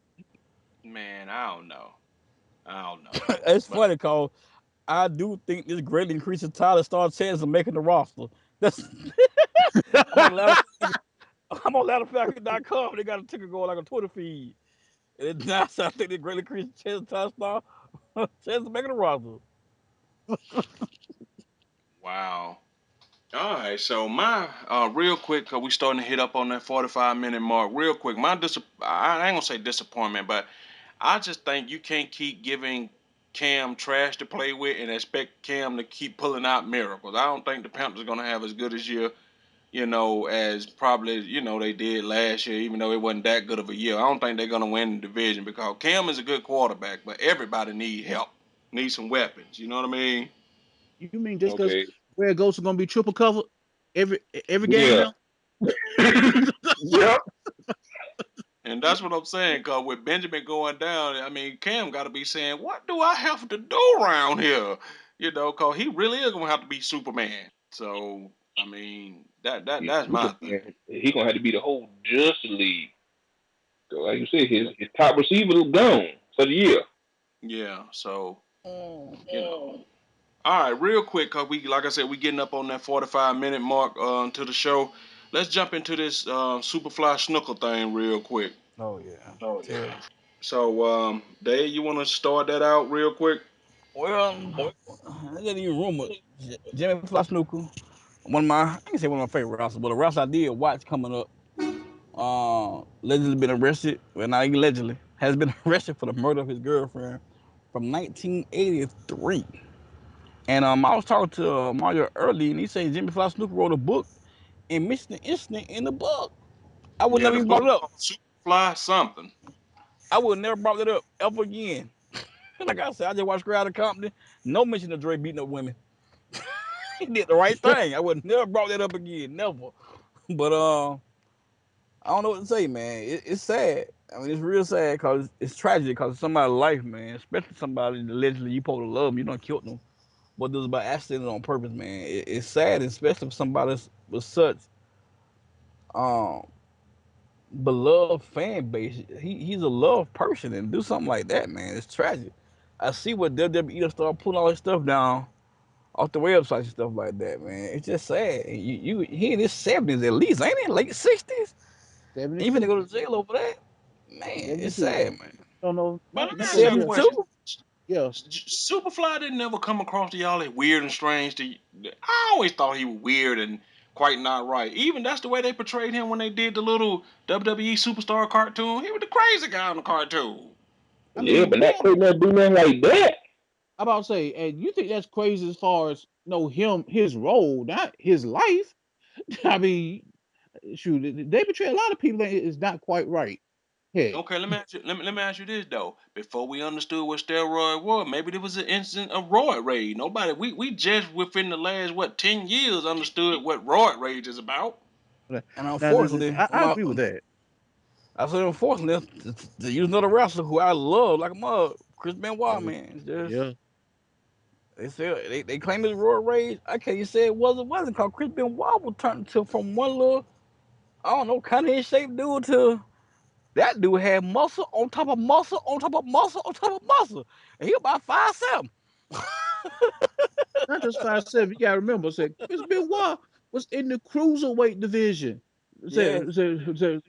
Man, I don't know. I don't know. It's But funny because I do think this greatly increases Tyler Starr's chance of making the roster. That's I'm on ladder, I'm on ladderfalcon.com. They got a ticker going like a Twitter feed. And now I think they greatly increases chance of Tyler Starr chance of making the roster. wow. All right, so my real quick, cause we starting to hit up on that 45-minute mark. Real quick, I ain't gonna say disappointment, but I just think you can't keep giving Cam trash to play with and expect Cam to keep pulling out miracles. I don't think the Panthers gonna have as good as year, as probably they did last year, even though it wasn't that good of a year. I don't think they're gonna win the division because Cam is a good quarterback, but everybody need help, need some weapons. You know what I mean? You mean just because Okay. where Ghosts are gonna be triple covered every every game Yeah. now? Yep. And that's what I'm saying, cause with Benjamin going down, I mean Cam gotta be saying, what do I have to do around here? You know, cause he really is gonna have to be Superman. So I mean He's that's my thing. Superman. He gonna have to be the whole Justice League. So like you said, his top receiver is gone for the year. Yeah. So Mm. you know. All right, real quick, cause we like I said, we getting up on that 45-minute mark to the show. Let's jump into this Superfly Snuckle thing real quick. Oh yeah, Oh yeah. terrible. So Dave, you want to start that out real quick? Well, I didn't even rumor. Jimmy Fly Snooker, one of my I can say one of my favorite wrestlers, but a wrestler I did watch coming up. Allegedly been arrested. Well, not even allegedly, has been arrested for the murder of his girlfriend from 1983. And I was talking to Mario early, and he said Jimmy Fly Snooker wrote a book and mentioned the incident in the book. I would Yeah, never the even brought book it up. called Superfly something. I would never brought it up ever again. Like I said, I just watched Crowd of Company. No mention of Dre beating up women. He did the right thing. I would never brought that up again. Never. But I don't know what to say, man. It's sad. I mean, it's real sad because it's tragic because somebody's life, man. Especially somebody that allegedly you supposed to love them. You don't kill them. But this was by accident on purpose, man. It's sad, especially for somebody with such um beloved fan base. He's a loved person and do something like that, man. It's tragic. I see what WWE start pulling all his stuff down off the websites and stuff like that, man. It's just sad. He in his 70s at least, ain't he? Late 60s. Even to 72. go to jail over that, man. It's 72. sad, man. Don't know. But Not let me not ask you a quite. Yeah. 72. question. Yeah. Superfly didn't never come across to y'all as weird and strange to you. I always thought he was weird and quite not right. Even that's the way they portrayed him when they did the little WWE superstar cartoon. He was the crazy guy on the cartoon. I Yeah, mean, but we not don't. quite not do nothing like that. I about to say, and you think that's crazy as far as him, his role, not his life. I mean, shoot, they betray a lot of people that is not quite right. Heck, Okay, let me ask you this though. Before we understood what steroid was, maybe there was an incident of roid rage. Nobody we just within the last 10 years understood what roid rage is about. And now unfortunately, I agree with that. I said unfortunately, to use another wrestler who I love like a mug, Chris Benoit, Yeah, man. It's just yeah. they say they claim it's Royal Rage. I can't even say it wasn't called Chris Benoit was turned to from one little I don't know kind of in shape dude to that dude had muscle on top of muscle on top of muscle on top of muscle, and he about 5'7". Not just 5'7". You gotta remember, said Chris Benoit was in the cruiserweight division. Yeah, Said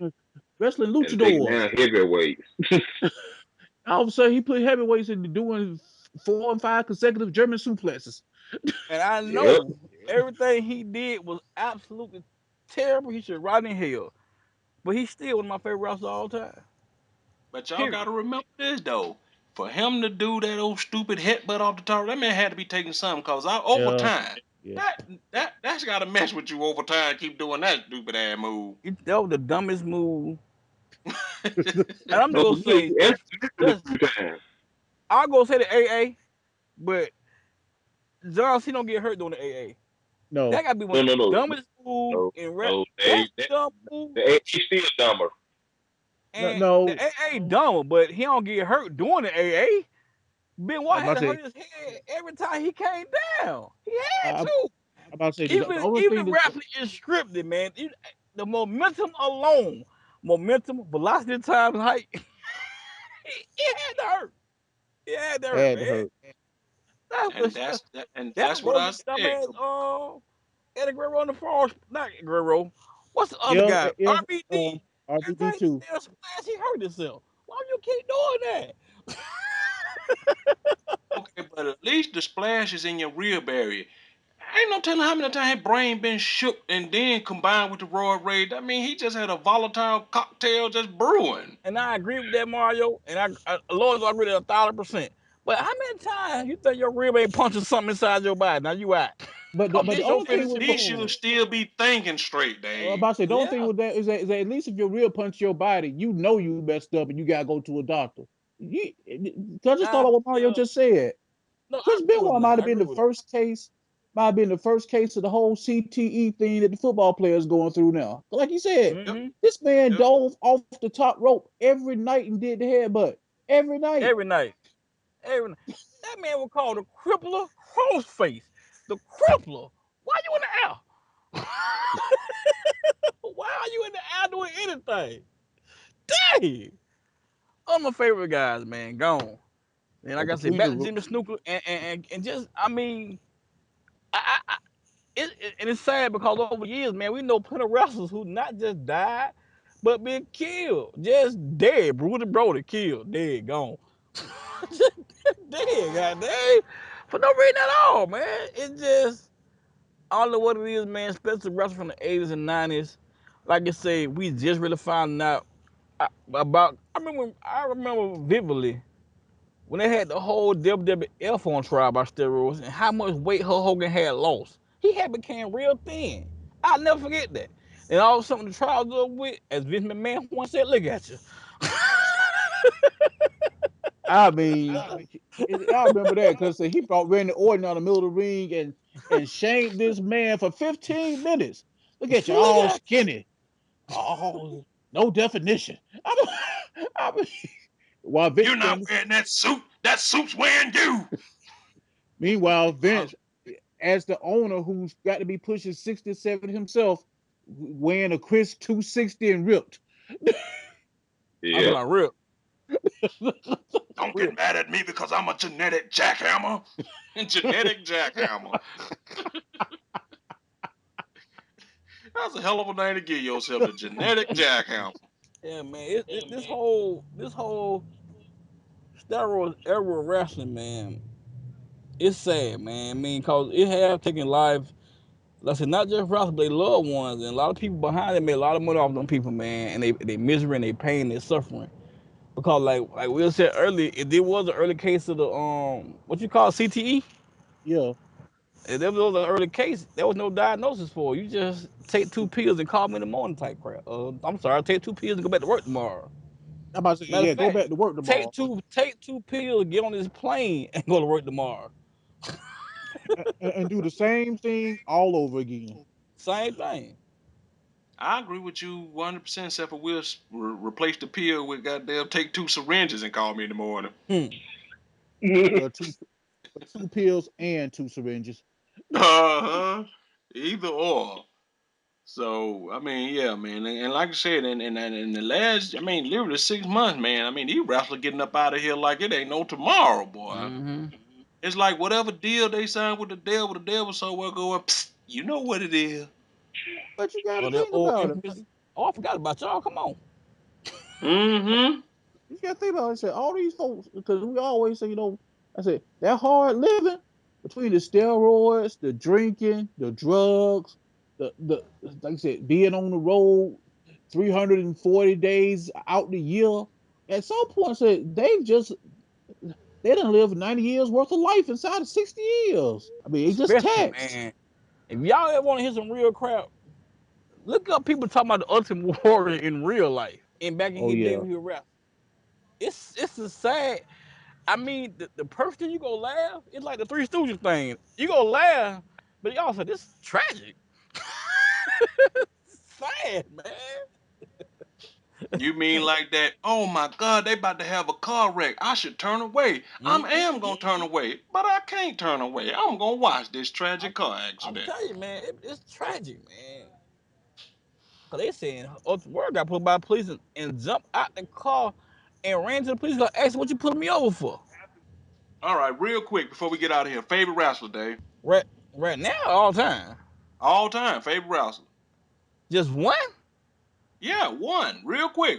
wrestling And taking luchadors. down heavyweights. All of a sudden, he put heavyweights into doing 4 and 5 consecutive German suplexes. and I Yep. know everything he did was absolutely terrible. He should rot in hell, but he's still one of my favorite wrestlers of all time. But y'all Period. gotta remember this though. For him to do that old stupid headbutt off the top, that man had to be taking something cause I over Yeah, time. yeah. That's gotta mess with you over time. Keep doing that stupid ass move. That was the dumbest move. And I'm just Oh gonna yeah, say, you answered it just a few times. I'll go say the AA, but John C don't get hurt doing the AA. No, That gotta be one No, of the no, no, dumbest moves no, in rap. no. That That dumb move, the age still dumber. no, and the no. AA dumb, but he don't get hurt doing the AA. I'm Benoit about had to to hurt say, his head every time he came down. He had I'm to. about to say the Even only thing even that rapping is scripted, man. The momentum alone, momentum, velocity times height, he had to hurt. He had to hurt, had to man. hurt. That's and what and that that's what rolled I the said. dumbass Eddie Guerrero on the fall, not Guerrero. What's the other Yeah, guy? yeah. RBD. Every RVD time he too. did a splash, he hurt himself. Why you keep doing that? Okay, but at least the splash is in your rib area. Ain't no telling how many times his brain been shook and then combined with the roid rage. I mean, he just had a volatile cocktail just brewing. And I agree with that, Mario. And Lord, I agree with 1,000%. But how many times you think your rib ain't punching something inside your body? Now you out. But Cause the this your only At thing finishing with least you'll move. still be thinking straight, I'm Dave. about to say the only thing Yeah. with that is that at least if your real punch your body, you know you messed up and you gotta go to a doctor. I just thought Nah, about what Mario yeah. just said. No, I Chris agree with Benoit that. might I have been agree the with that. first case. might have been the first case of the whole CTE thing that the football players going through now. Like you said, Yep, Mm-hmm. this man yep. dove off the top rope every night and did the headbutt every night. Every night. Every night. That man was called the crippler crossface. The crippler. Why you in the air? Why are you in the air doing anything? Dang. All my favorite guys, man, gone. And Oh, like I said, between back the to Jimmy Snooker and just, I mean, I and it's sad because over the years, man, we know plenty of wrestlers who not just died, but been killed, just dead, Brutal Brody killed, dead, gone, just dead, goddamn, for no reason at all, man. It just, I don't know what it is, man. Especially wrestlers from the 80s and 90s. Like I say, we just really found out about. I remember vividly when they had the whole WWF on trial by steroids and how much weight Hulk Hogan had lost. He had became real thin. I'll never forget that. And all of a sudden the trial was over with, as Vince McMahon once said, look at you. I mean, I remember that because he brought Randy Orton out of the middle of the ring and shamed this man for 15 minutes. Look at you, Look all at you. skinny, all no definition. I mean, while Vince You're not standing, wearing that suit. That suit's wearing you. meanwhile Uh, Vince, as the owner who's got to be pushing 67 himself, weighing a crisp 260 and ripped. I'm Yeah. talking about real. don't get Real. mad at me because I'm a genetic jackhammer. Genetic jackhammer. That's a hell of a name to give yourself, the genetic jackhammer. Yeah, man. This whole steroids era of wrestling, man, it's sad, man. I mean, cause it have taken lives. Like I said, not just wrestlers, but their loved ones, and a lot of people behind it made a lot of money off them people, man. And they misery and they pain, they suffering. Because like Will said earlier, if there was an early case of the what you call CTE, Yeah, if there was an early case, there was no diagnosis for it. You just take two pills and call me in the morning type crap. I'm sorry, take two pills and go back to work tomorrow. I'm about to say, Matter of yeah, go fact, back to work tomorrow take two pills, get on this plane, and go to work tomorrow. and do the same thing all over again. Same thing. I agree with you 100%, except for we'll replace the pill with goddamn take two syringes and call me in the morning. Hmm. Well, two pills and two syringes. Uh huh. Either or. So I mean, yeah, man, and like I said, in the last, I mean, literally 6 months, man. I mean, these wrestlers getting up out of here like it ain't no tomorrow, boy. Mm-hmm. It's like whatever deal they signed with the devil so well going, psst, you know what it is. But you got to Or that think old about it. infamous. Oh, I forgot about y'all. Come on. Mm-hmm. You got to think about it. I said all these folks, because we always say, I said that hard living between the steroids, the drinking, the drugs, the like I said, being on the road 340 days out the year. At some point, I said they done live 90 years worth of life inside of 60 years. I mean, it's just Especially, taxed. man. If y'all ever want to hear some real crap, look up people talking about the Ultimate Warrior in real life and back in Oh his day yeah. when he was rap. It's a sad. I mean, the person you gonna laugh, it's like the Three Stooges thing. You gonna laugh, but y'all say this is tragic. Sad, man. You mean like that? Oh my God, they about to have a car wreck. I should turn away. I Mm-hmm. am gonna turn away, but I can't turn away. I'm gonna watch this I'm, tragic car I'm accident. telling you, man, it's tragic, man. Cause they saying Ultimate Warrior got pulled by the police and jumped out the car and ran to the police. Like, ask what you pulling me over for? All right, real quick before we get out of here, favorite wrestler, Dave. Right, right now, all time. All time favorite wrestler. Just one. Yeah, one. Real quick,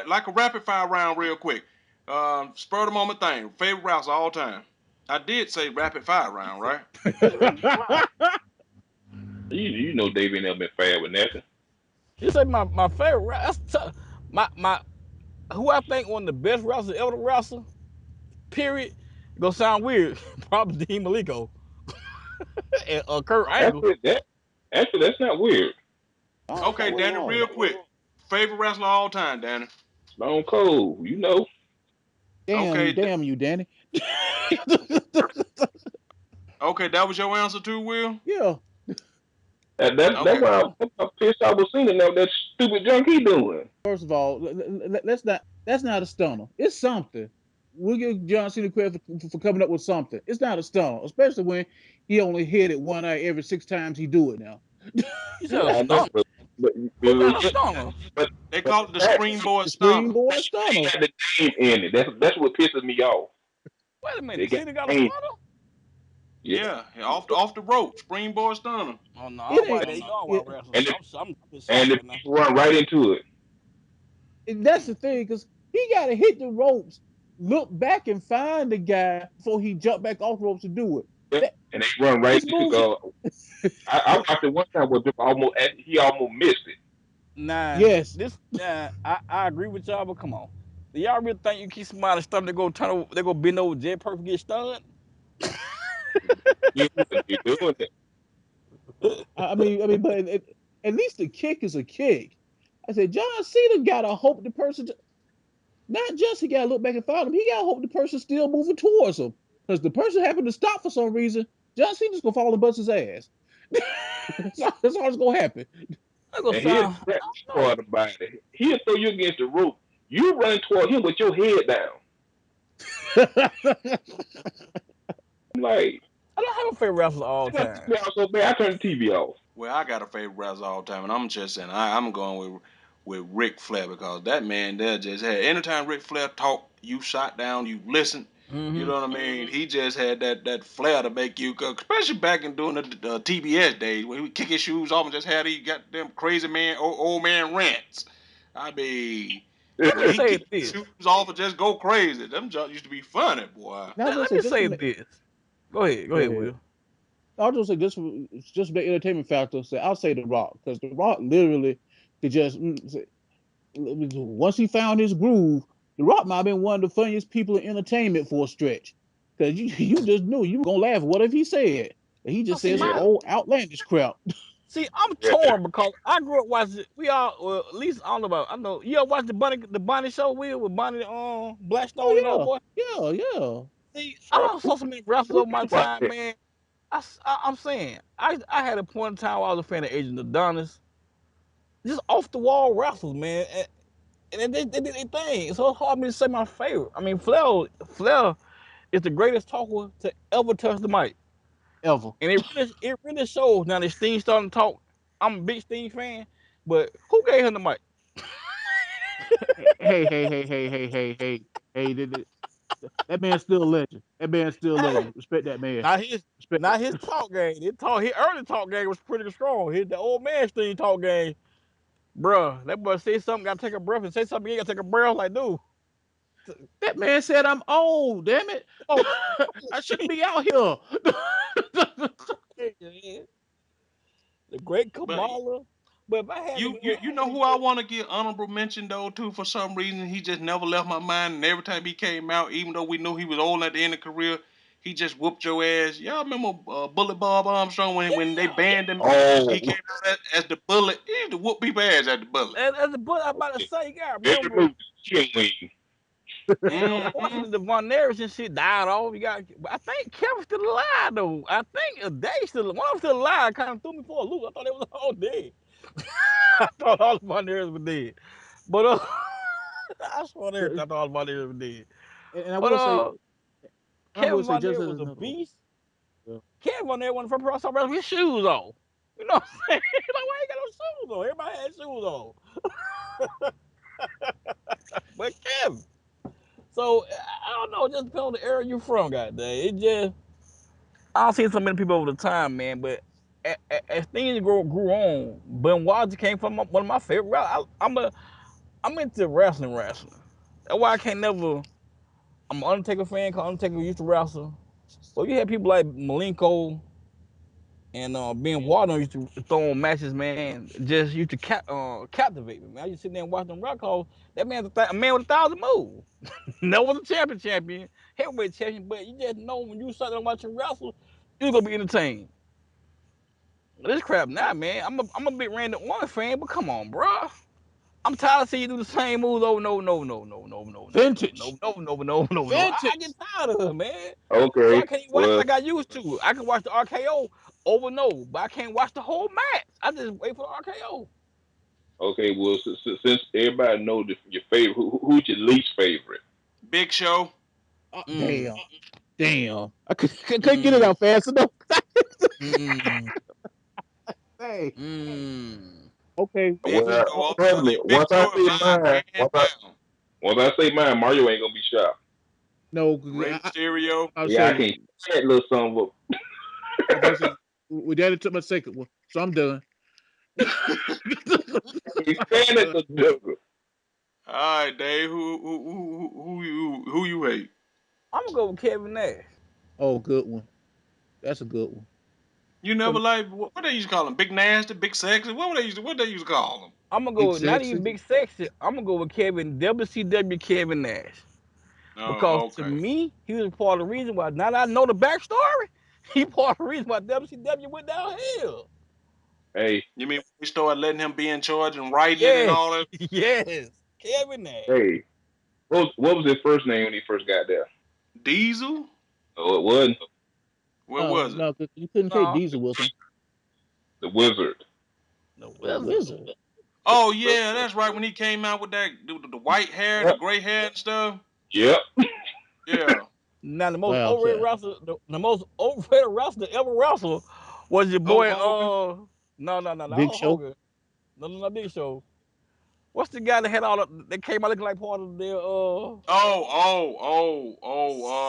like a rapid fire round. Real quick. Spur of the moment thing. Favorite wrestler all time. I did say rapid fire round, right? You say rapid fire. You know Dave ain't never been fair with nothing. You say my favorite. That's tough. My who I think one of the best wrestlers ever to wrestle. Period. Gonna sound weird. Probably Dean Malenko and Kurt Angle. Actually, that's not weird. Oh, it's not Okay, weird at Danny. Real all. quick. Favorite wrestler all time, Danny. Stone Cold, you know. Okay, Damn you, Danny. Okay, that was your answer too, Will. Yeah. That's Okay. why I'm pissed off with Cena now. That stupid junk he doing. First of all, let's not. That's not a stunner. It's something. We'll give John Cena credit for coming up with something. It's not a stunner, especially when he only hit it one eye every 6 times he do it now. You said a I know, stunner. but Who got a yeah, stunner? but They but call it the that springboard The stunner. springboard they stunner. got the name in it. That's what pisses me off. Wait a They minute. got Cena got a the name. stunner? Yeah, Yeah, off the rope, springboard stunner. Oh no, I It don't ain't. watch that. You know I don't watch It, wrestling, and so the, I'm in shock and the right now. people run right into it. that's the thing, because he got to hit the ropes, look back and find the guy before he jump back off the ropes to do it. Yeah, That and they run right this into. moves. I watched it one time where he almost missed it. Nah, Yes. I agree with y'all, but come on. Do y'all really think you keep somebody stunned to go turn over, they go bend over jet perfect get stunned? You wouldn't be doing it. But at least the kick is a kick. I said John Cena gotta hope the person, not just he gotta look back and find him. He gotta hope the person's still moving towards him. Because the person happened to stop for some reason, John Cena's gonna fall and bust his ass. That's all that's gonna happen. That go And here's sound. the I crap don't know. part about it. He'll throw you against the rope. You run toward him with your head down. I'm like, I don't have a favorite wrestler all I got time. me out so bad. I turned the TV off. Well, I got a favorite wrestler all the time, and I'm just saying I'm going with Ric Flair because that man there just had. Anytime Ric Flair talk, you shot down, you listen. You Mm-hmm. know what I mean? He just had that flair to make you go, especially back in doing the TBS days when he would kick his shoes off and just had these goddamn crazy man, old man rants. I mean, Let when me he say kick his this. shoes off and just go crazy, them jokes used to be funny, boy. Now I was gonna Let say me just say from this. Go ahead. Go go ahead, ahead. Will. I was gonna say just the entertainment factor. Say I'll say The Rock, because The Rock literally could just once he found his groove, The Rock might have been one of the funniest people in entertainment for a stretch. Because you just knew you were gonna laugh at whatever he said. And he Now, just see, said some my Yeah, old outlandish crap. I'm yeah. torn because I grew up watching. We all, well, at least I don't know about. I know you ever watched the Bonnie show, Will, with Bonnie, Blackstone and old Oh boy. yeah, yeah, yeah. See, I Uh, don't who, saw so many wrestlers who over my didn't watch time, that? man. I'm saying I had a point in time where I was a fan of Agent Adonis, just off the wall wrestlers, man, and they did their thing. So it's hard for me to say my favorite. I mean, Flair is the greatest talker to ever touch the mic, Ever. and it really shows now that Sting starting to talk. I'm a big Sting fan, but who gave him the mic? Hey. That man's still a legend. That man's still a legend. Respect that man. Not his, Respect not his talk game. His early talk game was pretty strong. The old man Sting talk game, bruh. That boy say something, gotta take a breath, and say something, you gotta take a breath. Like, dude, that man said I'm old, damn it. oh, I shouldn't be out here. the great But Kamala. But if I had to you know who I want to give honorable mention though too. For some reason, he just never left my mind, and every time he came out, even though we knew he was old at the end of career, he just whooped your ass. Y'all remember Bullet Bob Armstrong when they yeah, banned him? He Oh, came out as the Bullet. He used to whoop people ass as the Bullet. as the book I'm about to say, you gotta every remember. movie, chicken wing. And Mm-hmm. unfortunately, the Von Neres and shit died off. You got, I think Kevin's still alive though. I think they still, one of them still alive. Kind of threw me for a loop. I thought they was all dead. I thought all the Von Neres were dead. But I swear on everything, I thought all the Von Neres were dead. And I But will say, Kevin Von just Neres as was a another. beast. Yeah. Kevin Von Neres, one of the first people I saw wrestle with his shoes on. You know what I'm saying? Like, why ain't got no shoes on? Everybody had shoes on. But Kevin. So I don't know. It just depends on the area you from, goddamn. It just I've seen so many people over the time, man. But as things grew on, Benoit came from one of my favorite. I'm into wrestling. That's why I can't never. I'm an Undertaker fan. Cause Undertaker used to wrestle. But you had people like Malenko and Ben Warden used to throw on matches, man. Just used to captivate me, man. I used to sit there and watch them rock calls. That man's a man with 1,000 moves. Never was a champion, heavyweight champion, but you just know when you start there watching wrestle, you're gonna be entertained. This crap now, man. I'm a big Randy Orton fan, but come on, bro. I'm tired of seeing you do the same moves over no no no no no no no no Vintage. no no no no no no. I get Vintage. tired of her, man. So I Okay, can't watch it well, like I used to. I can watch the RKO over no, but I can't watch the whole match. I just wait for the RKO. okay, well, since everybody knows your favorite, who's your least favorite? Big Show. Oh, Mm, damn. Damn. I couldn't get it mm, out fast enough. mm, Hey. mm. Okay. Big Well, Show. I'm trust telling me. you, Big Show is mine, hands down. Once I say mine, Mario ain't gonna be shocked. No, Rey Mysterio. I would Yeah, I say can't stand that little son of I was about to say we daddy took my second one, so I'm done. I can't stand that little joker. All right, Dave. Who you hate? I'm gonna go with Kevin Nash. Oh, good one. That's a good one. You never like what they used to call him? Big Nasty, Big Sexy. What they used to call him? I'm gonna go Big with not even sexy. big sexy. I'm gonna go with Kevin WCW Kevin Nash. Because Oh, to okay. me, he was part of the reason why. Now that I know the backstory, he part of the reason why WCW went downhill. Hey, You mean we started letting him be in charge and writing it and Yes, all that? yes, Kevin Nash. hey, what was his first name when he first got there? Diesel? Oh, it wasn't What No, was it? no, 'cause you couldn't take No, Diesel with him. the Wizard. the The Wizard. Wizard. Oh yeah, that's right. When he came out with that the white hair, the Yep, gray hair and stuff. yep. Yeah. Now the most Wow, overrated sir. wrestler, the most overrated wrestler ever wrestled was your Hulk boy. Hogan. No, Big Hulk Show. Hogan. No, Big Show. What's the guy that had all the, that came out looking like part of their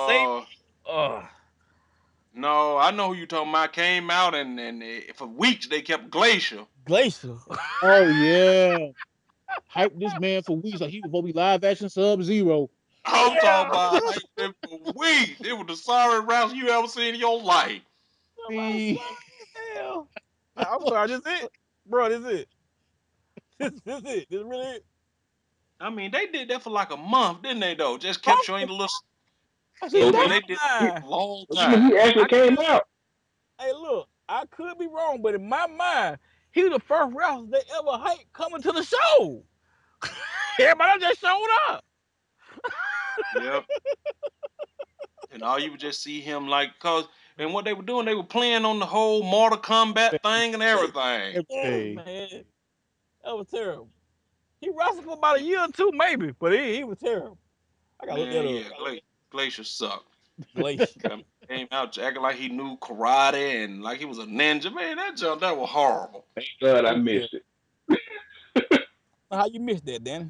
same Oh. No, I know who you talking about. Came out and for weeks they kept Glacier. Glacier. Oh yeah. Hype this man for weeks like he was supposed to be live action Sub Zero. I'm talking Yeah. about hyped them for weeks. It was the sorry routes you ever seen in your life. Somebody See, sorry as hell. I'm sorry, this it? Bro, this it. This it. This really it. I mean, they did that for like a month, didn't they? Though, just kept showing Something the little. I said, Yeah, in man, my Okay. they did He, that mind. for a long he time. actually I came could out. hey look, I could be wrong, but in my mind, he was the first wrestler they ever hyped coming to the show. Everybody else just showed up. Yep. And all you would just see him like, cause and what they were doing, they were playing on the whole Mortal Kombat thing and everything. Yes, everything. man. That was terrible. He wrestled for about a year or two, maybe, but he was terrible. I gotta look Man, that up. yeah, Glacier sucked. Glacier. Came out acting like he knew karate and like he was a ninja. Man, that was horrible. Thank God I Oh yeah. missed it. How you missed that, Danny?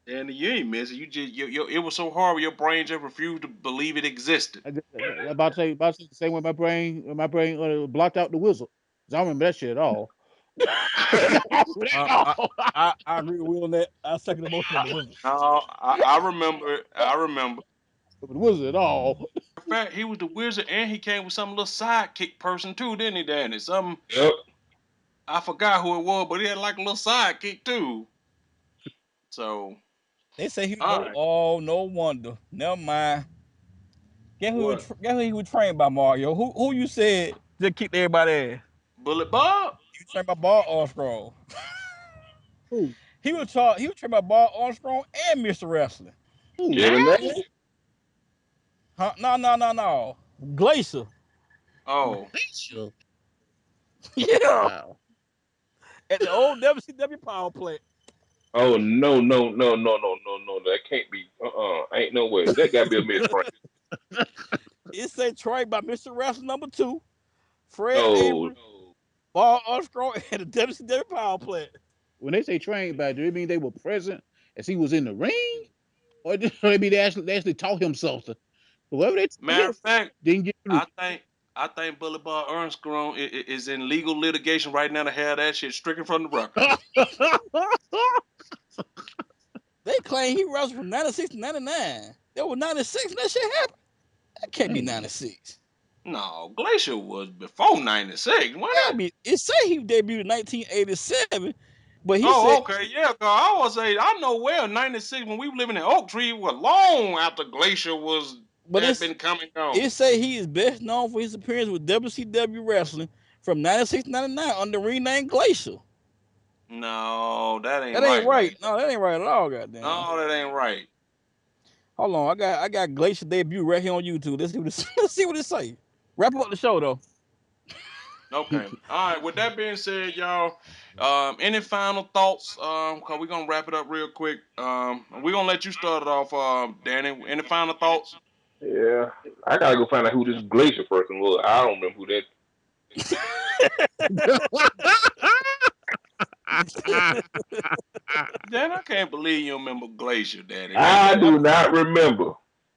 And you ain't miss it. You just it was so horrible. Your brain just refused to believe it existed. About to say the same way my brain blocked out the whistle. 'Cause I don't remember that shit at all. I don't remember that Uh, at I, all. I agree with Will on that. I second the motion on the wizard. No, I remember it. I remember. The wizard at all. In fact, he was the wizard, and he came with some little sidekick person too, didn't he, Danny? Some Yep. I forgot who it was, but he had like a little sidekick too. So, They say he all no. right, Oh, no wonder. Never mind. what Guess who he was trained by Mario? Who you said just kicked everybody ass? Bullet Bob? He was trained by Ball Armstrong. Ooh, He was trained by Ball Armstrong and Mr. Wrestling. ooh, Kevin Nash. Nash? Huh? No. Glacier. Oh, Glacier. Yeah. Wow. At the old WCW power plant. Oh no. That can't be. Ain't no way. That gotta be a misprint. It said trained by Mr. Wrestling number two, Fred No. Avery, Ball Armstrong, and the WCW power plant. When they say trained by, do it mean they were present as he was in the ring, or do they mean they actually taught him something? Whoever they taught matter him of fact, didn't get through. I think Bullet Bob Armstrong is in legal litigation right now to have that shit stricken from the record. They claim he wrestled from 96 to 99. That was 96 when that shit happened. That can't be Man, 96. No, Glacier was before '96, wasn't Yeah, I it? mean, it say he debuted in 1987, but he Oh, said, okay, yeah. Cause I was say I know well '96 when we were living in Oak Tree was long after Glacier was but had been coming it on. say he is best known for his appearance with WCW wrestling from 96 to 99 under the rename Glacier. No, that ain't That ain't right right. like that. No, that ain't right at all. Goddamn. No, that ain't right. Hold on, I got Glacier debut right here on YouTube. Let's see what it, let's see what it say. Wrap up the show though. Okay. All right. With that being said, y'all, any final thoughts? Cause we're gonna wrap it up real quick. We're gonna let you start it off, Danny. Any final thoughts? Yeah, I gotta go find out who this Glacier person was. I don't remember who that. Danny, I can't believe you remember Glacier, Danny. I do not remember.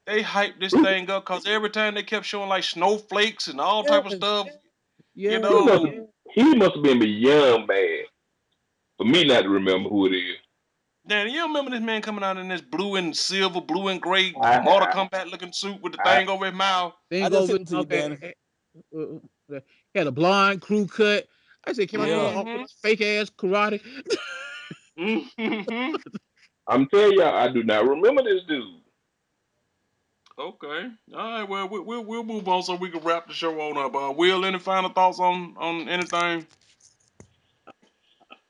They hyped this thing up because every time they kept showing like snowflakes and all type of Yes, stuff. You He yes. must know, have. He must have been beyond bad for me not to remember who it is. Danny, you remember this man coming out in this blue and silver, blue and gray Mortal I, Kombat looking suit with the I, thing over his mouth? I Thing just over sent his it to you, mouth Danny. had a blonde crew cut. I said, came out there Yeah. Mm-hmm. with fake ass karate. Mm-hmm. I'm telling y'all, I do not remember this dude. Okay. All right. Well, we'll move on so we can wrap the show on up. Will, any final thoughts on anything?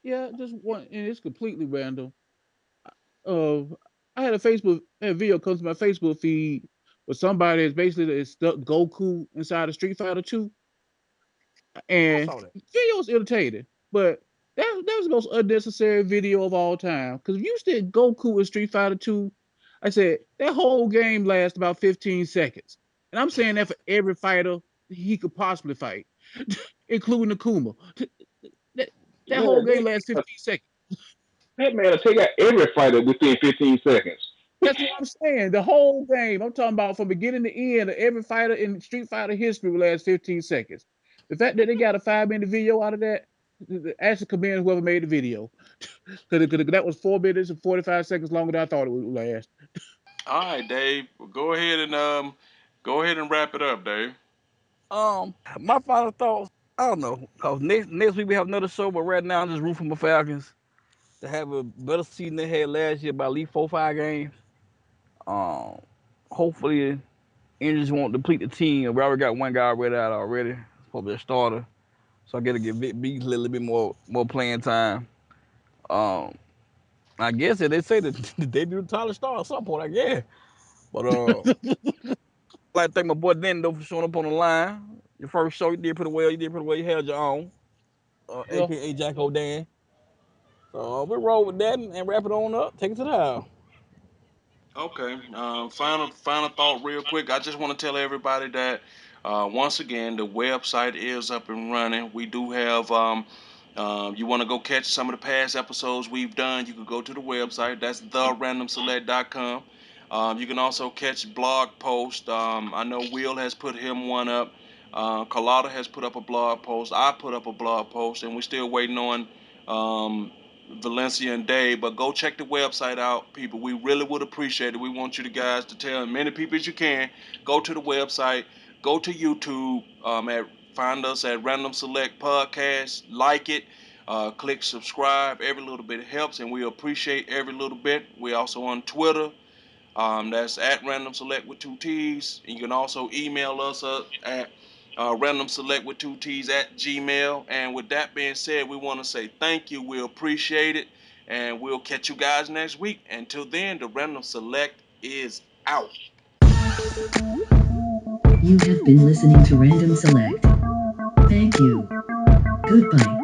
Yeah, just one, and it's completely random. Uh, I had a video comes to my Facebook feed with somebody that's basically stuck Goku inside of Street Fighter 2, I and saw that. video was entertaining, but that was the most unnecessary video of all time. Because if you stick Goku in Street Fighter 2, I said that whole game lasts about 15 seconds, and I'm saying that for every fighter he could possibly fight, including Akuma. That that whole Man, game lasts 15 seconds. that man will take out every fighter within 15 seconds. That's what I'm saying. The whole game, I'm talking about from beginning to end, every fighter in Street Fighter history will last 15 seconds. The fact that they got a 5 minute video out of that, actually commend whoever made the video. Because that was 4 minutes and 45 seconds longer than I thought it would last. All right, Dave. Well, go ahead and wrap it up, Dave. My final thoughts. I don't know, cause next week we have another show, but right now I'm just rooting for my Falcons to have a better season they had last year by at least 4 5 games. Um, hopefully injuries won't deplete the team. We already got one guy ready out already. It's supposed to be a starter, so I got to give Vic Beasley a little bit more playing time. Um, I guess that they say that the debut of Tyler Star at some point. I guess, but I like to thank my boy Dendo for showing up on the line. Your first show, you did pretty well. You did pretty well. You held your own, Yeah. aka Jacko Dan. So we roll with that and wrap it on up. Take it to the house. Okay. Final thought, real quick. I just want to tell everybody that once again the website is up and running. We do have. You want to go catch some of the past episodes we've done? You can go to the website. That's therandomselect.com. You can also catch blog posts. I know Will has put him one up. Carlotta has put up a blog post. I put up a blog post, and we're still waiting on um, Valencia and Dave. But go check the website out, people. We really would appreciate it. We want you to guys to tell as many people as you can. Go to the website. Go to YouTube. Find us at Random Select Podcast. Like it. Click subscribe. Every little bit helps, and we appreciate every little bit. We also on Twitter. That's at Random Select with two T's. And you can also email us at Random Select with two T's at Gmail. And with that being said, we want to say thank you. We appreciate it. And we'll catch you guys next week. Until then, the Random Select is out. You have been listening to Random Select. Thank you. Goodbye.